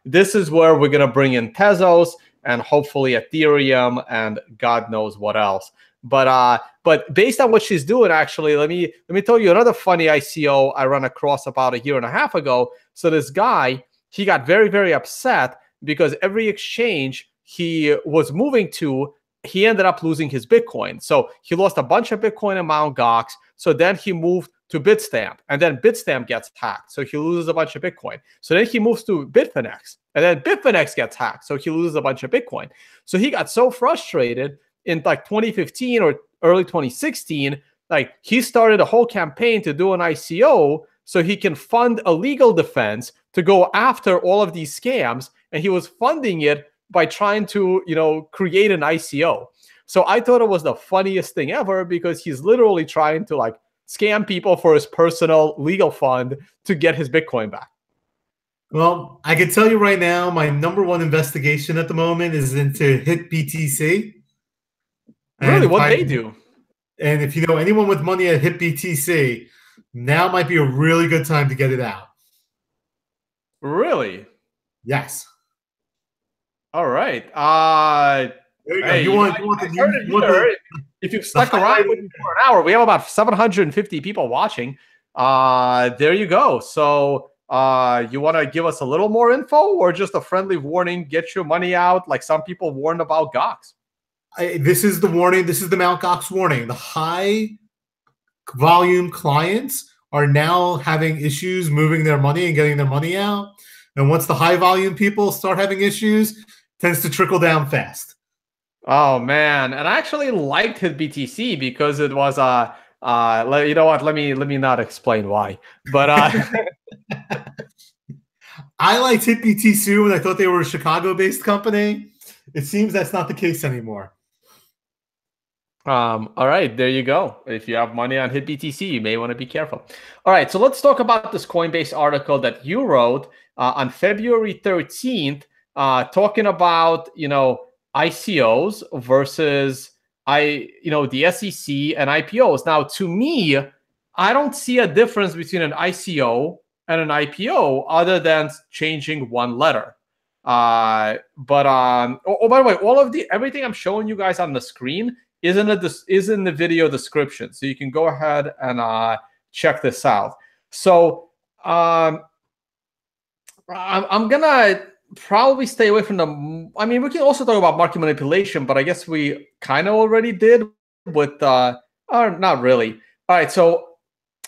this is where we're going to bring in Tezos and hopefully Ethereum and God knows what else. But based on what she's doing, actually, let me tell you another funny ICO I ran across about a year and a half ago. So this guy, he got very, very upset because every exchange he was moving to, he ended up losing his Bitcoin. So he lost a bunch of Bitcoin in Mt. Gox. So then he moved to Bitstamp, and then Bitstamp gets hacked. So he loses a bunch of Bitcoin. So then he moves to Bitfinex, and then Bitfinex gets hacked. So he loses a bunch of Bitcoin. So he got so frustrated in like 2015 or early 2016, like he started a whole campaign to do an ICO so he can fund a legal defense to go after all of these scams. And he was funding it by trying to, create an ICO. So I thought it was the funniest thing ever because he's literally trying to like scam people for his personal legal fund to get his Bitcoin back. Well, I can tell you right now, my number one investigation at the moment is into HitBTC. Really? What they do? And if you know anyone with money at HitBTC, now might be a really good time to get it out. Really? Yes. All right. There you go. Hey, You want I the heard news? it You want here. If you've the stuck around highlight? with me for an hour, we have about 750 people watching. There you go. So, you want to give us a little more info, or just a friendly warning? Get your money out, like some people warned about Gox. This is the warning. This is the Mt. Gox warning. The high volume clients are now having issues moving their money and getting their money out. And once the high volume people start having issues, tends to trickle down fast. Oh man, and I actually liked his BTC because it was you know what? Let me not explain why, but I liked HitBTC when I thought they were a Chicago-based company. It seems that's not the case anymore. All right, there you go. If you have money on HitBTC, you may want to be careful. All right, so let's talk about this Coinbase article that you wrote on February 13th, talking about, ICOs versus the SEC and IPOs. Now, to me, I don't see a difference between an ICO and an IPO other than changing one letter. By the way, everything I'm showing you guys on the screen is in the video description, so you can go ahead and check this out. So I'm gonna probably stay away from the. I mean, we can also talk about market manipulation, but I guess we kind of already did with or not really. All right, so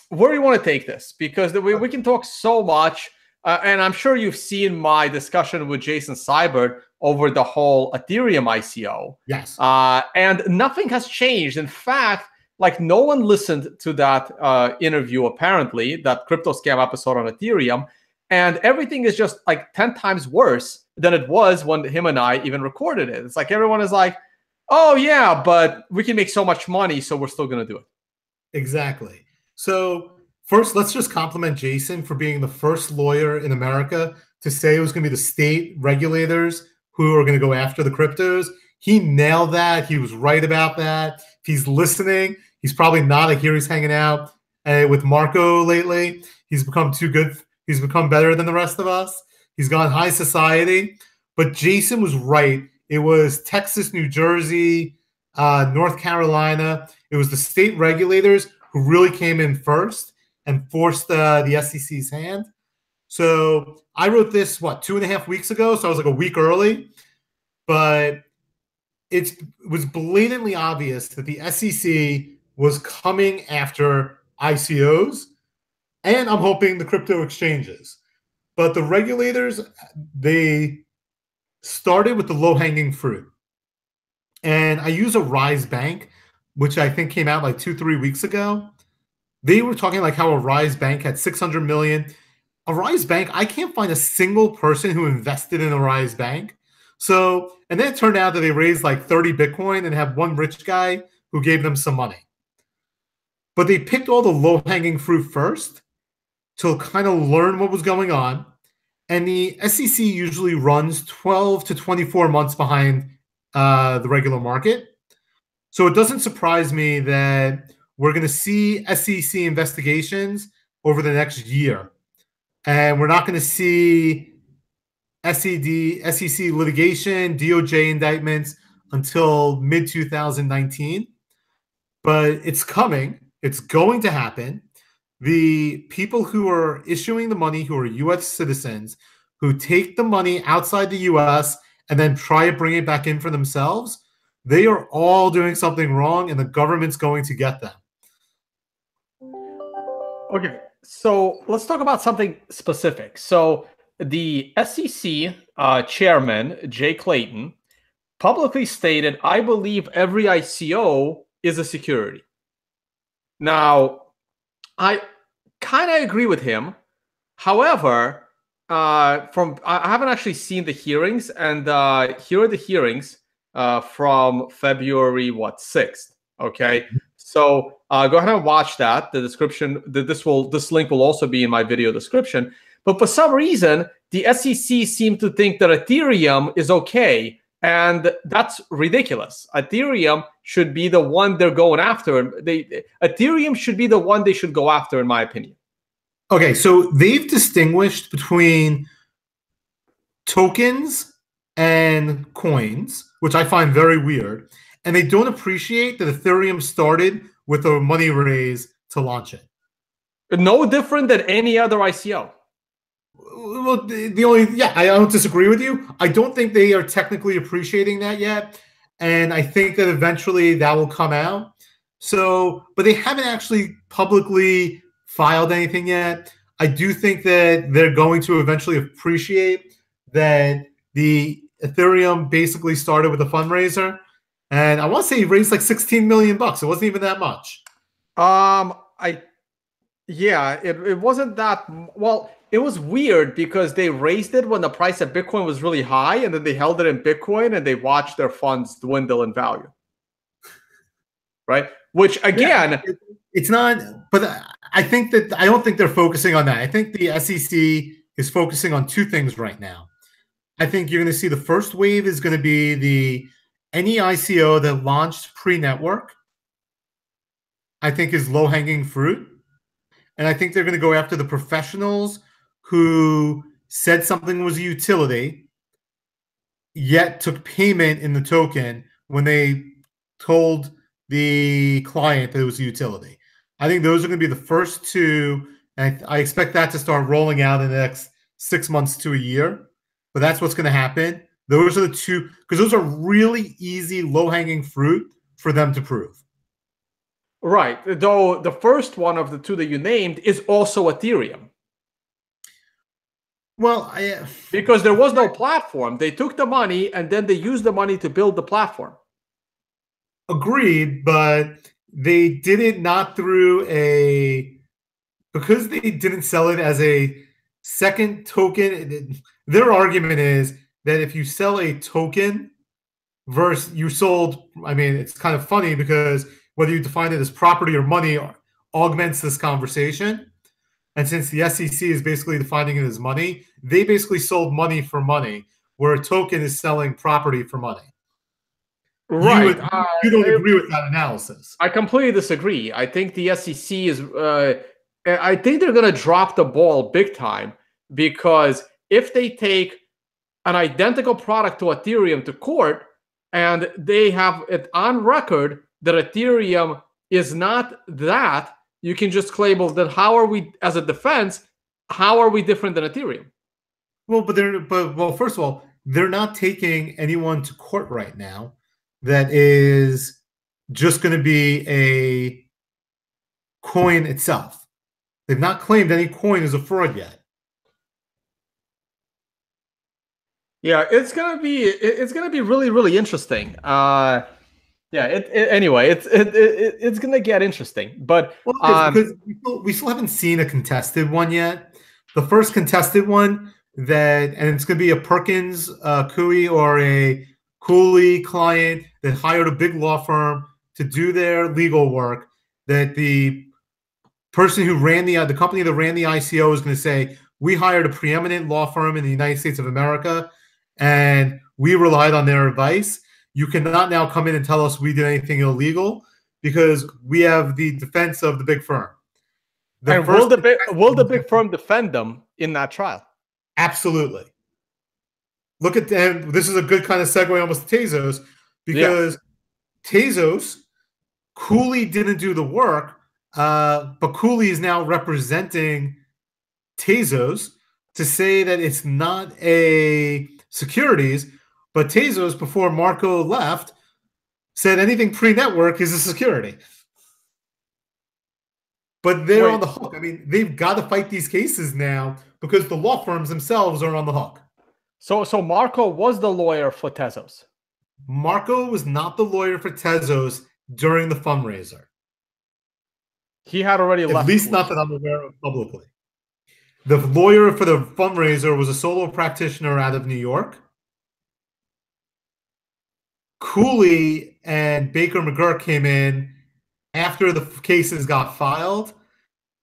where do you want to take this? Because we can talk so much, and I'm sure you've seen my discussion with Jason Seibert over the whole Ethereum ICO. Yes. And nothing has changed. In fact, like no one listened to that interview, apparently, that crypto scam episode on Ethereum. And everything is just like 10 times worse than it was when him and I even recorded it. It's like everyone is like, oh, yeah, but we can make so much money, so we're still going to do it. Exactly. So first, let's just compliment Jason for being the first lawyer in America to say it was going to be the state regulators who are going to go after the cryptos. He nailed that. He was right about that. If he's listening, he's probably not. I hear he's hanging out with Marco lately. He's become too good. He's become better than the rest of us. He's gone high society. But Jason was right. It was Texas, New Jersey, North Carolina. It was the state regulators who really came in first and forced the SEC's hand. So I wrote this, 2.5 weeks ago? So I was like a week early. But it was blatantly obvious that the SEC was coming after ICOs, and I'm hoping the crypto exchanges. But the regulators, they started with the low-hanging fruit. And I use a Rise Bank, which I think came out like 2-3 weeks ago. They were talking like how a Rise Bank had 600 million. A Rise Bank, I can't find a single person who invested in a Rise Bank. So, and then it turned out that they raised like 30 Bitcoin and have one rich guy who gave them some money. But they picked all the low-hanging fruit first to kind of learn what was going on. And the SEC usually runs 12 to 24 months behind the regular market. So it doesn't surprise me that we're going to see SEC investigations over the next year. And we're not going to see SEC litigation, DOJ indictments until mid-2019. But it's coming. It's going to happen. The people who are issuing the money, who are U.S. citizens, who take the money outside the U.S. and then try to bring it back in for themselves, they are all doing something wrong, and the government's going to get them. Okay, so let's talk about something specific. So the SEC chairman, Jay Clayton, publicly stated, I believe every ICO is a security. Now, I kind of agree with him. However, I haven't actually seen the hearings, and here are the hearings from February 6th. Okay, so go ahead and watch that. The description, this link will also be in my video description. But for some reason, the SEC seemed to think that Ethereum is okay. And that's ridiculous. Ethereum should be the one they're going after. Ethereum should be the one they should go after, in my opinion. Okay, so they've distinguished between tokens and coins, which I find very weird. And they don't appreciate that Ethereum started with a money raise to launch it. No different than any other ICO. Well, the only, yeah, I don't disagree with you. I don't think they are technically appreciating that yet. And I think that eventually that will come out. So, but they haven't actually publicly filed anything yet. I do think that they're going to eventually appreciate that the Ethereum basically started with a fundraiser. And I want to say he raised like 16 million bucks. It wasn't even that much. It wasn't that well. It was weird because they raised it when the price of Bitcoin was really high, and then they held it in Bitcoin and they watched their funds dwindle in value. Right? Which again, it's not. But I don't think they're focusing on that. I think the SEC is focusing on two things right now. I think you're going to see the first wave is going to be any ICO that launched pre-network. I think is low-hanging fruit. And I think they're going to go after the professionals who said something was a utility, yet took payment in the token when they told the client that it was a utility. I think those are going to be the first two. And I expect that to start rolling out in the next 6 months to a year. But that's what's going to happen. Those are the two, because those are really easy, low-hanging fruit for them to prove. Right. Though the first one of the two that you named is also Ethereum. Well, because there was no platform. They took the money and then they used the money to build the platform. Agreed, but they did it not through because they didn't sell it as a second token. Their argument is that if you sell a token versus you sold, I mean, it's kind of funny because whether you define it as property or money augments this conversation. And since the SEC is basically defining it as money, they basically sold money for money, where a token is selling property for money. Right. You don't agree with that analysis. I completely disagree. I think the SEC is, I think they're going to drop the ball big time, because if they take an identical product to Ethereum to court and they have it on record that Ethereum is not that, you can just claim, well, then how are we, as a defense, how are we different than Ethereum? Well, first of all, they're not taking anyone to court right now that is just going to be a coin itself. They've not claimed any coin as a fraud yet. Yeah, it's gonna be really, really interesting. Anyway, it's gonna get interesting, but because we still haven't seen a contested one yet. The first contested one and it's gonna be a Perkins Coie or a Cooley client that hired a big law firm to do their legal work. That the person who ran the company that ran the ICO is going to say, we hired a preeminent law firm in the United States of America, and we relied on their advice. You cannot now come in and tell us we did anything illegal, because we have the defense of the big firm. Will the big firm defend them in that trial? Absolutely. Look at them. This is a good kind of segue almost to Tezos, because Tezos, Cooley didn't do the work, but Cooley is now representing Tezos to say that it's not a securities, but Tezos, before Marco left, said anything pre-network is a security. But they're on the hook. I mean, they've got to fight these cases now because the law firms themselves are on the hook. So Marco was the lawyer for Tezos. Marco was not the lawyer for Tezos during the fundraiser. He had already left. At least not that I'm aware of publicly. The lawyer for the fundraiser was a solo practitioner out of New York. Cooley and Baker McGurk came in after the cases got filed.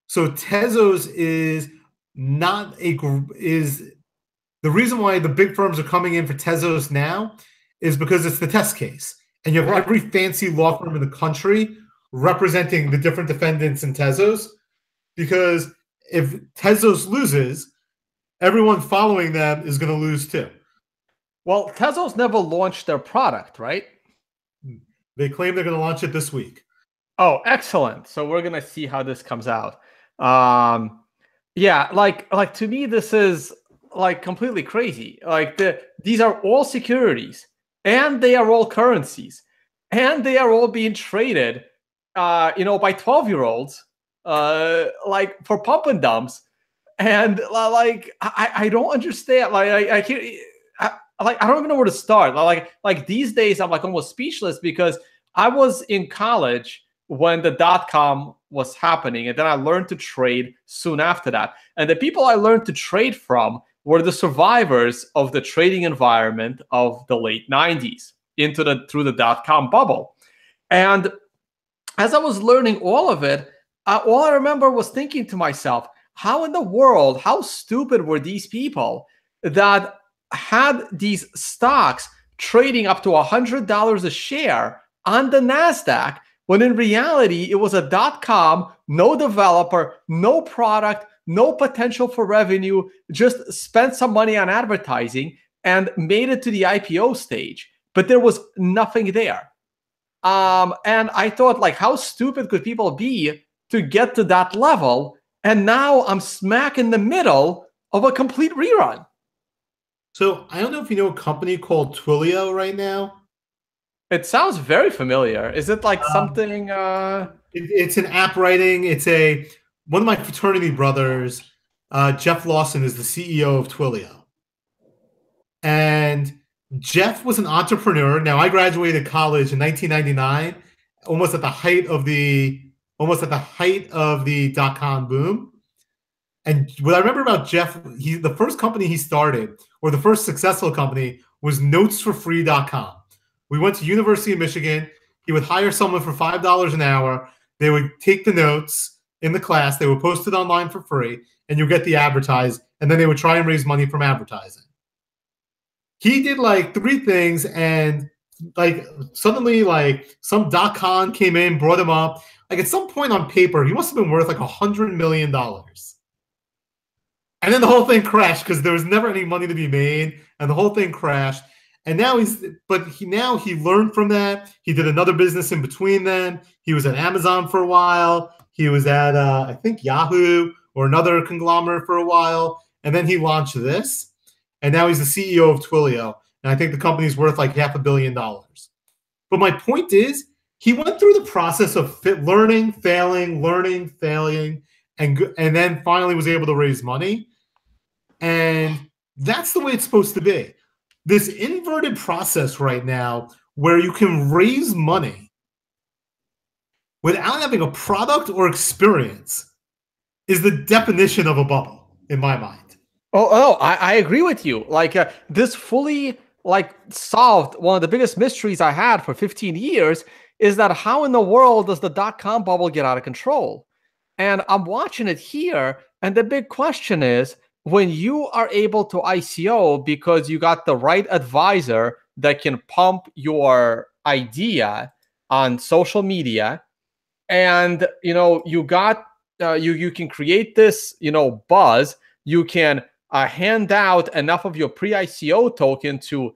So Tezos is not the reason why the big firms are coming in for Tezos now is because it's the test case. And you have every fancy law firm in the country representing the different defendants in Tezos, because if Tezos loses, everyone following them is going to lose too. Well, Tesla's never launched their product, right? They claim they're going to launch it this week. Oh, excellent. So we're gonna see how this comes out. Um, yeah, like to me, this is like completely crazy. Like these are all securities, and they are all currencies, and they are all being traded, by 12-year-olds, like for pump and dumps, and like I don't understand. Like I can't. I don't even know where to start. Like these days, I'm like almost speechless because I was in college when the dot-com was happening, and then I learned to trade soon after that. And the people I learned to trade from were the survivors of the trading environment of the late 90s through the dot-com bubble. And as I was learning all of it, all I remember was thinking to myself, how in the world, how stupid were these people that had these stocks trading up to $100 a share on the NASDAQ, when in reality, it was a .com, no developer, no product, no potential for revenue, just spent some money on advertising and made it to the IPO stage. But there was nothing there. And I thought, like, how stupid could people be to get to that level? And now I'm smack in the middle of a complete rerun. So I don't know if you know a company called Twilio right now. It sounds very familiar. Is it like something? It's an app writing. One of my fraternity brothers, Jeff Lawson, is the CEO of Twilio, and Jeff was an entrepreneur. Now I graduated college in 1999, almost at the height of the .com boom. And what I remember about Jeff, the first company he started, or the first successful company, was notesforfree.com. We went to University of Michigan. He would hire someone for $5 an hour. They would take the notes in the class. They would post it online for free, and you get the advertised. And then they would try and raise money from advertising. He did like 3 things, and like suddenly like some .com came in, brought him up. Like at some point on paper, he must have been worth like $100 million. And then the whole thing crashed because there was never any money to be made, and the whole thing crashed. And now he learned from that. He did another business in between then. He was at Amazon for a while. He was at I think Yahoo or another conglomerate for a while, and then he launched this. And now he's the CEO of Twilio, and I think the company's worth like $500 million. But my point is, he went through the process of learning, failing, and then finally was able to raise money. And that's the way it's supposed to be. This inverted process right now where you can raise money without having a product or experience is the definition of a bubble, in my mind. Oh, I agree with you. Like this fully like solved one of the biggest mysteries I had for 15 years is that how in the world does the .com bubble get out of control? And I'm watching it here, and the big question is, when you are able to ICO because you got the right advisor that can pump your idea on social media, and you got you can create this buzz, you can hand out enough of your pre-ICO token to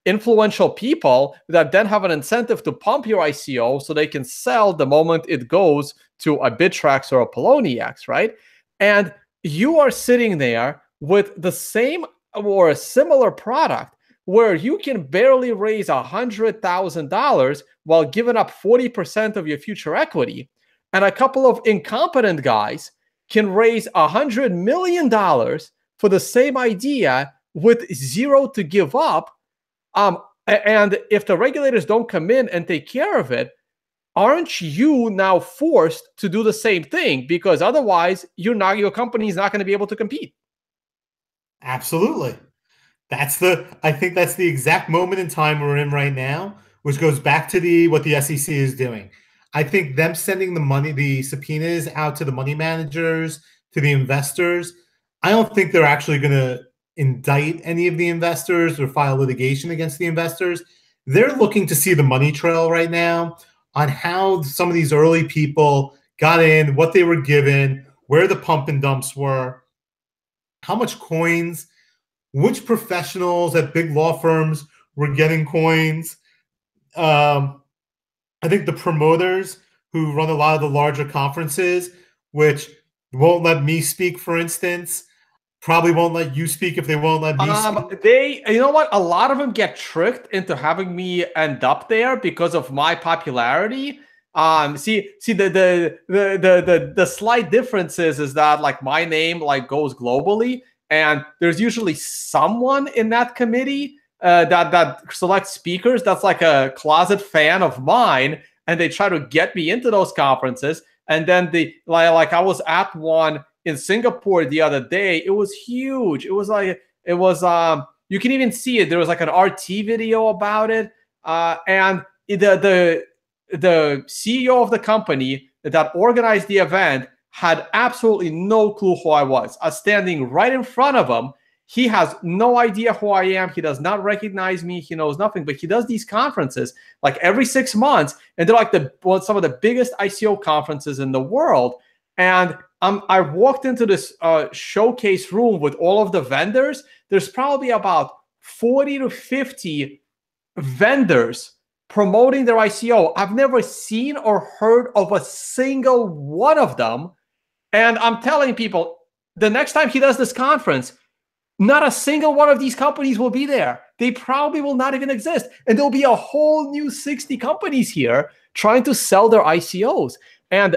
influential people that then have an incentive to pump your ICO so they can sell the moment it goes to a Bittrex or a Poloniex, right? And you are sitting there with the same or a similar product where you can barely raise $100,000 while giving up 40% of your future equity. And a couple of incompetent guys can raise $100 million for the same idea with zero to give up. And if the regulators don't come in and take care of it, aren't you now forced to do the same thing? Because otherwise, your company is not going to be able to compete. Absolutely. I think that's the exact moment in time we're in right now, which goes back to what the SEC is doing. I think them sending the subpoenas out to the money managers, to the investors, I don't think they're actually going to indict any of the investors or file litigation against the investors. They're looking to see the money trail right now on how some of these early people got in, what they were given, where the pump and dumps were, how much coins which professionals at big law firms were getting coins. I think the promoters who run a lot of the larger conferences, which won't let me speak, for instance, probably won't let you speak if they won't let me speak. You know what? A lot of them get tricked into having me end up there because of my popularity. See the slight difference is that like my name like goes globally, and there's usually someone in that committee that selects speakers that's like a closet fan of mine, and they try to get me into those conferences. And then like I was at one in Singapore the other day. It was huge. It was you can even see it. There was like an RT video about it. And the CEO of the company that organized the event had absolutely no clue who I was. I was standing right in front of him. He has no idea who I am. He does not recognize me. He knows nothing, but he does these conferences like every 6 months. And they're like some of the biggest ICO conferences in the world. And I walked into this showcase room with all of the vendors. There's probably about 40 to 50 vendors promoting their ICO. I've never seen or heard of a single one of them. And I'm telling people, the next time he does this conference, not a single one of these companies will be there. They probably will not even exist. And there'll be a whole new 60 companies here trying to sell their ICOs. And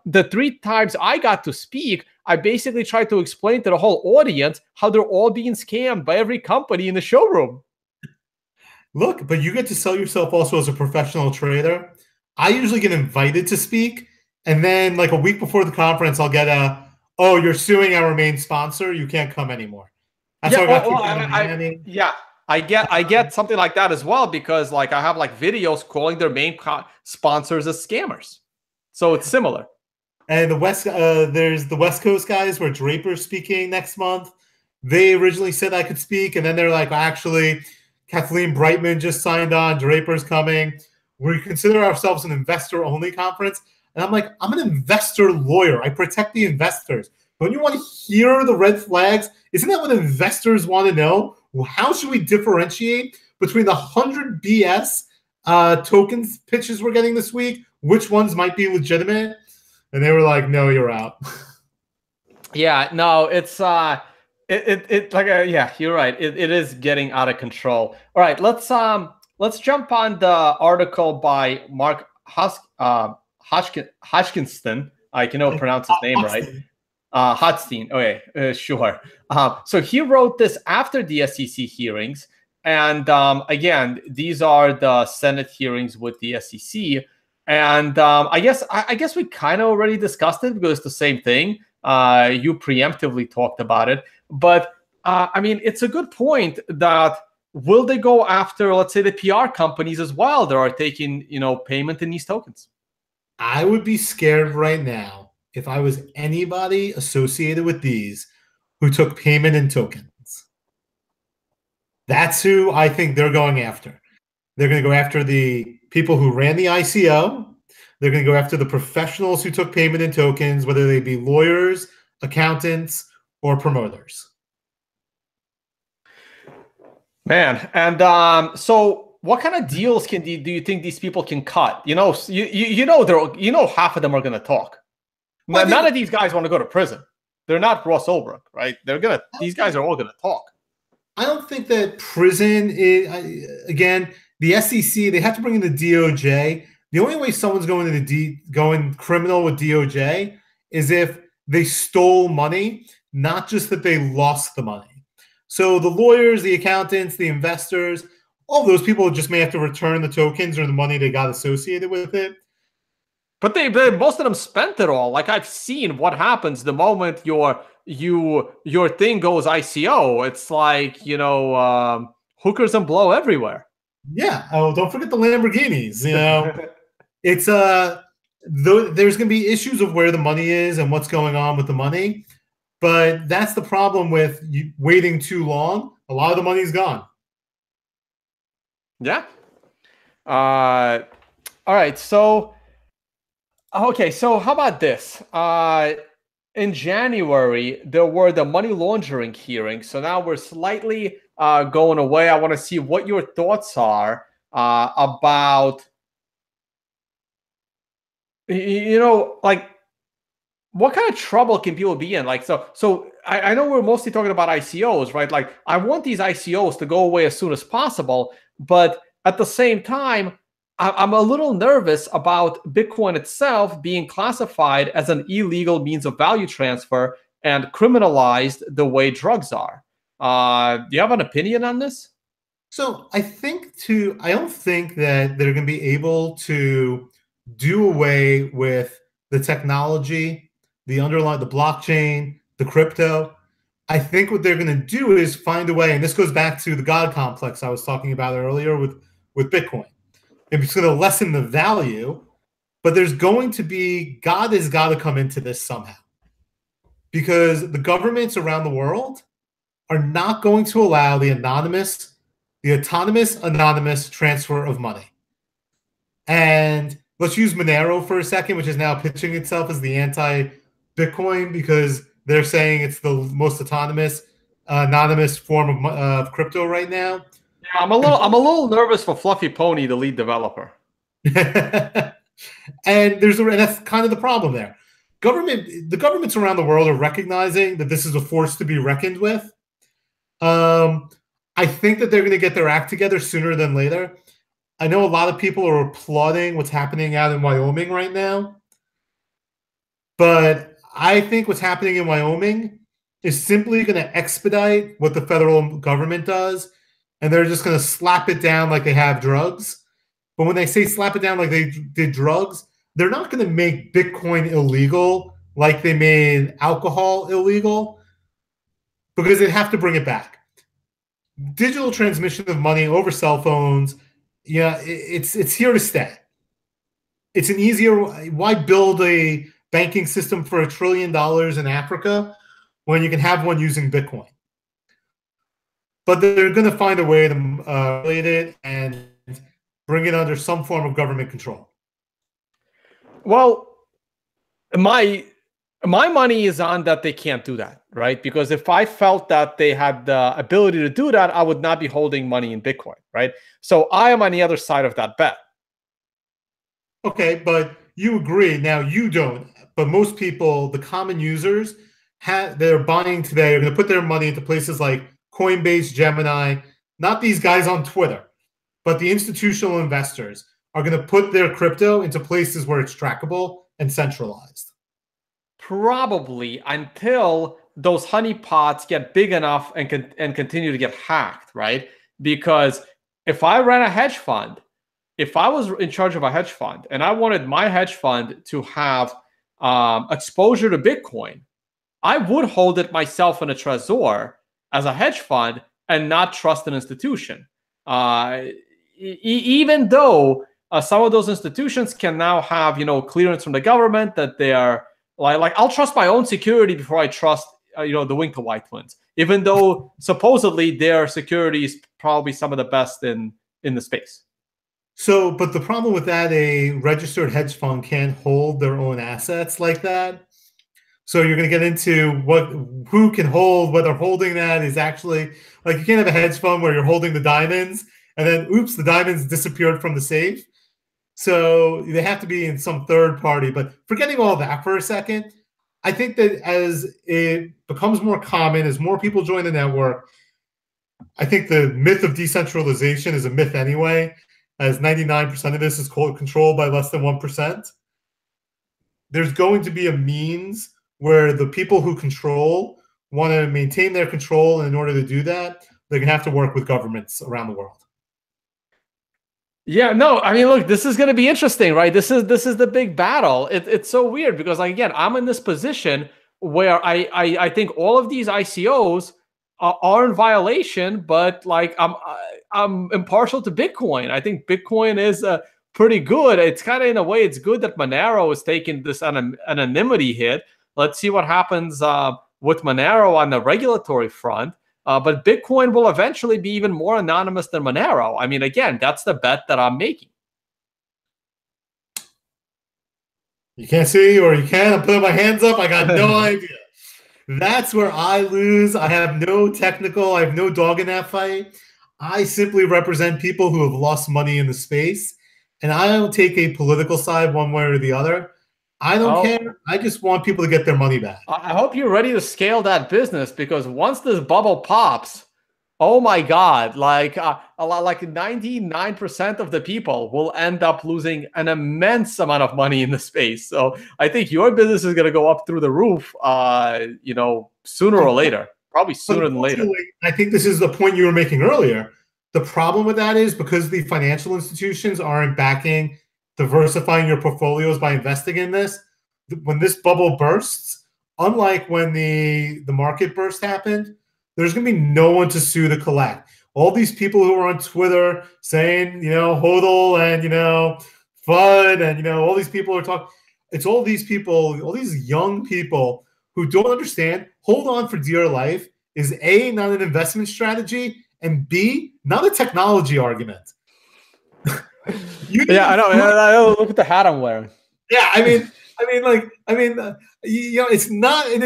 the 3 times I got to speak, I basically tried to explain to the whole audience how they're all being scammed by every company in the showroom. Look, but you get to sell yourself also as a professional trader. I usually get invited to speak, and then like a week before the conference, I'll get oh, you're suing our main sponsor. You can't come anymore. That's how I got kicked out of Miami. I get something like that as well, because like I have like videos calling their main sponsors as scammers. So it's similar. And there's the West Coast guys where Draper's speaking next month. They originally said I could speak, and then they're like, actually, Kathleen Brightman just signed on. Draper's coming. We consider ourselves an investor-only conference. And I'm like, I'm an investor lawyer. I protect the investors. Don't you want to hear the red flags? Isn't that what investors want to know? Well, how should we differentiate between the 100 BS tokens pitches we're getting this week? Which ones might be legitimate? And they were like, no, you're out. Yeah, no, it's yeah, you're right. It is getting out of control. All right, let's jump on the article by Mark Hodgkinston. I can never pronounce his name right. Hotstein. Okay, sure. So he wrote this after the SEC hearings, and again, these are the Senate hearings with the SEC. And I guess we kind of already discussed it because it's the same thing. You preemptively talked about it, but I mean, it's a good point that will they go after, let's say, the PR companies as well that are taking payment in these tokens? I would be scared right now if I was anybody associated with these who took payment in tokens. That's who I think they're going after. They're going to go after the people who ran the ICO. They're going to go after the professionals who took payment in tokens, whether they be lawyers, accountants, or promoters. Man, and so what kind of deals do you think these people can cut? You know half of them are going to talk. Well, none of these guys want to go to prison. They're not Ross Ulbricht, right? These guys are all going to talk. I don't think that prison is, again, the SEC, they have to bring in the DOJ. The only way someone's going criminal with DOJ is if they stole money, not just that they lost the money. So the lawyers, the accountants, the investors, all those people just may have to return the tokens or the money they got associated with it. But most of them spent it all. Like I've seen what happens the moment your thing goes ICO. It's like hookers and blow everywhere. Yeah. Oh, don't forget the Lamborghinis. It's there's going to be issues of where the money is and what's going on with the money, but that's the problem with waiting too long. A lot of the money's gone. Yeah. All right. So, okay. So how about this? in January, there were the money laundering hearings. So now we're slightly going away. I want to see what your thoughts are about, like, what kind of trouble can people be in? Like, so I know we're mostly talking about ICOs, right? Like, I want these ICOs to go away as soon as possible, but at the same time, I'm a little nervous about Bitcoin itself being classified as an illegal means of value transfer and criminalized the way drugs are. Do you have an opinion on this? So I don't think that they're going to be able to do away with the technology, the blockchain, the crypto. I think what they're going to do is find a way, and this goes back to the God complex I was talking about earlier with Bitcoin. It's going to lessen the value, but there's going to be God has got to come into this somehow because the governments around the world are not going to allow the autonomous anonymous transfer of money. And let's use Monero for a second, which is now pitching itself as the anti-Bitcoin because they're saying it's the most anonymous form of crypto right now. Yeah, I'm a little nervous for Fluffy Pony, the lead developer. And that's kind of the problem there. The governments around the world are recognizing that this is a force to be reckoned with. I think that they're going to get their act together sooner than later. I know a lot of people are applauding what's happening out in Wyoming right now, but I think what's happening in Wyoming is simply going to expedite what the federal government does, and they're just going to slap it down like they have drugs. But when they say slap it down like they did drugs, they're not going to make Bitcoin illegal like they made alcohol illegal because they'd have to bring it back. Digital transmission of money over cell phones, it's here to stay. It's an easier. Why build a banking system for $1 trillion in Africa when you can have one using Bitcoin? But they're going to find a way to regulate it and bring it under some form of government control. Well, my money is on that they can't do that, right? Because if I felt that they had the ability to do that, I would not be holding money in Bitcoin, right? So I am on the other side of that bet. Okay, but you agree. Now you don't, but most people, the common users, they're buying today are going to put their money into places like Coinbase, Gemini, not these guys on Twitter, but the institutional investors are going to put their crypto into places where it's trackable and centralized. Probably until those honeypots get big enough and continue to get hacked, right? Because if I ran a hedge fund, if I was in charge of a hedge fund and I wanted my hedge fund to have exposure to Bitcoin, I would hold it myself in a Trezor as a hedge fund and not trust an institution. Even though some of those institutions can now have, clearance from the government that they are like I'll trust my own security before I trust, the Winklevoss twins, even though supposedly their security is probably some of the best in the space. So, but the problem with that, a registered hedge fund can't hold their own assets like that. So you're going to get into who can hold, whether holding that is actually like you can't have a hedge fund where you're holding the diamonds and then oops, the diamonds disappeared from the safe. So they have to be in some third party. But forgetting all that for a second, I think that as it becomes more common, as more people join the network, I think the myth of decentralization is a myth anyway, as 99% of this is controlled by less than 1%. There's going to be a means where the people who control want to maintain their control, and in order to do that, they're going to have to work with governments around the world. Yeah, no, I mean, look, this is going to be interesting, right? This is the big battle. It's so weird because, like, again, I'm in this position where I think all of these ICOs are in violation, but like I'm impartial to Bitcoin. I think Bitcoin is pretty good. It's kind of in a way, it's good that Monero is taking this anonymity hit. Let's see what happens with Monero on the regulatory front. But Bitcoin will eventually be even more anonymous than Monero. I mean, again, that's the bet that I'm making. You can't see, or you can. I'm putting my hands up. I got no idea. That's where I lose. I have no technical. I have no dog in that fight. I simply represent people who have lost money in the space, and I don't take a political side one way or the other. I don't Oh, care. I just want people to get their money back. I hope you're ready to scale that business, because once this bubble pops, oh my God, like a lot, like 99% of the people will end up losing an immense amount of money in the space. So I think your business is going to go up through the roof, sooner or later, probably But sooner than later. unfortunately, I think this is the point you were making earlier. The problem with that is because the financial institutions aren't backing diversifying your portfolios by investing in this. When this bubble bursts, unlike when the market burst happened, there's going to be no one to sue to collect. All these people who are on Twitter saying, hodl and, FUD and, all these people are talking. It's all these people, all these young people who don't understand hold on for dear life is A, not an investment strategy, and B, not a technology argument. Yeah, I know. I know. Look at the hat I'm wearing. Yeah, it's not an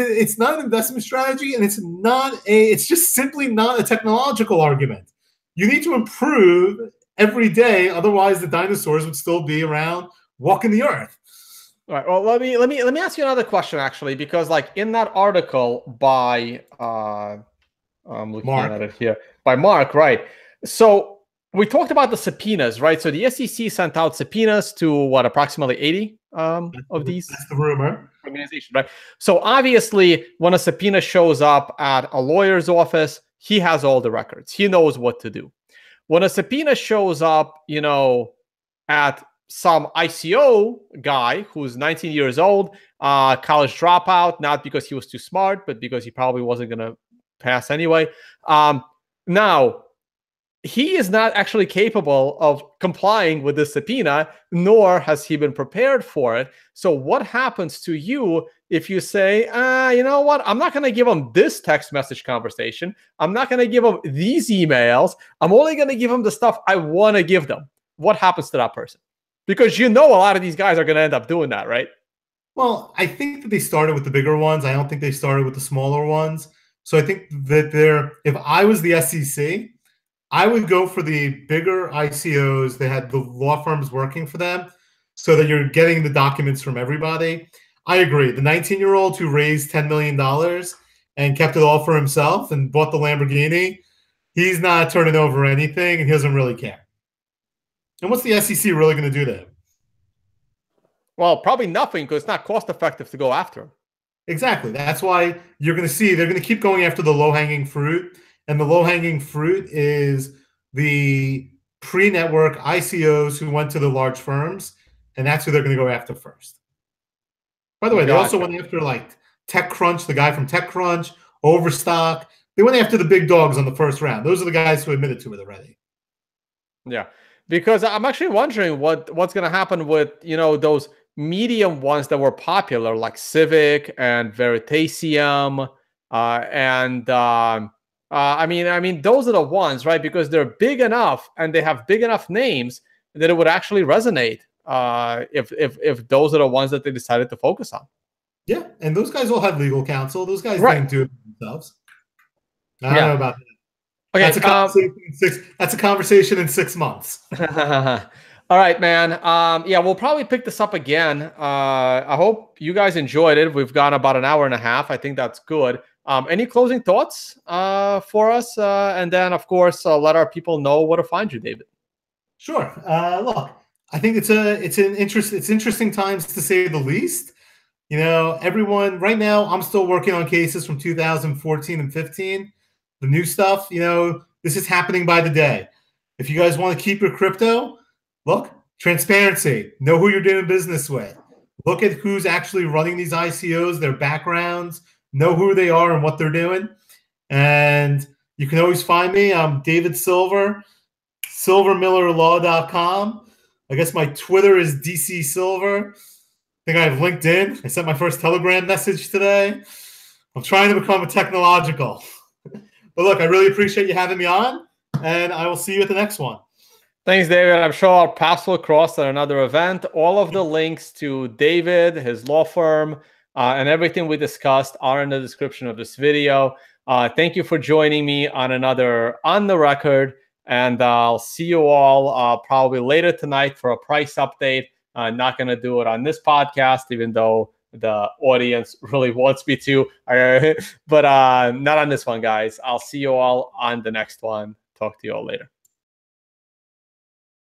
investment strategy, and it's just simply not a technological argument. You need to improve every day, otherwise the dinosaurs would still be around walking the earth. All right. Well, let me ask you another question, actually, because like in that article by I'm looking Mark. at it here by Mark, right? So we talked about the subpoenas, right? So the SEC sent out subpoenas to approximately 80 of these. That's the rumor. Organization, right? So obviously, when a subpoena shows up at a lawyer's office, he has all the records. He knows what to do. When a subpoena shows up, at some ICO guy who's 19 years old, college dropout, not because he was too smart, but because he probably wasn't going to pass anyway. Now, he is not actually capable of complying with the subpoena, nor has he been prepared for it. So what happens to you if you say, you know what, I'm not going to give him this text message conversation. I'm not going to give him these emails. I'm only going to give him the stuff I want to give them. What happens to that person? Because a lot of these guys are going to end up doing that, right? Well, I think that they started with the bigger ones. I don't think they started with the smaller ones. So I think that if I was the SEC, I would go for the bigger ICOs that had the law firms working for them so that you're getting the documents from everybody. I agree. The 19-year-old who raised $10 million and kept it all for himself and bought the Lamborghini, he's not turning over anything and he doesn't really care. And what's the SEC really going to do to him? Well, probably nothing, because it's not cost effective to go after him. Exactly. That's why you're going to see they're going to keep going after the low-hanging fruit. And the low-hanging fruit is the pre-network ICOs who went to the large firms, and that's who they're going to go after first. By the way, they also went after like TechCrunch, the guy from TechCrunch, Overstock. They went after the big dogs on the first round. Those are the guys who admitted to it already. Yeah, because I'm actually wondering what's going to happen with those medium ones that were popular, like Civic and Veritasium, I mean, those are the ones, right? Because they're big enough and they have big enough names that it would actually resonate if those are the ones that they decided to focus on. Yeah, and those guys all have legal counsel. Those guys didn't do it themselves. I don't know about that. Okay, that's a conversation in 6 months. All right, man. Yeah, we'll probably pick this up again. I hope you guys enjoyed it. We've gone about an hour and a half. I think that's good. Any closing thoughts for us? And then, of course, let our people know where to find you, David. Sure. Look, I think it's interesting times, to say the least. Everyone right now, I'm still working on cases from 2014 and 15. The new stuff, this is happening by the day. If you guys want to keep your crypto, look, transparency. Know who you're doing business with. Look at who's actually running these ICOs, their backgrounds. Know who they are and what they're doing. And you can always find me. I'm David Silver, silvermillerlaw.com. I guess my Twitter is DC Silver. I think I have LinkedIn. I sent my first Telegram message today. I'm trying to become a technological. But look, I really appreciate you having me on, and I will see you at the next one. Thanks, David. I'm sure our paths will cross at another event. All of the links to David, his law firm, and everything we discussed are in the description of this video. Thank you for joining me on another On the Record, and I'll see you all probably later tonight for a price update. Not going to do it on this podcast, even though the audience really wants me to, but not on this one, guys. I'll see you all on the next one. Talk to you all later.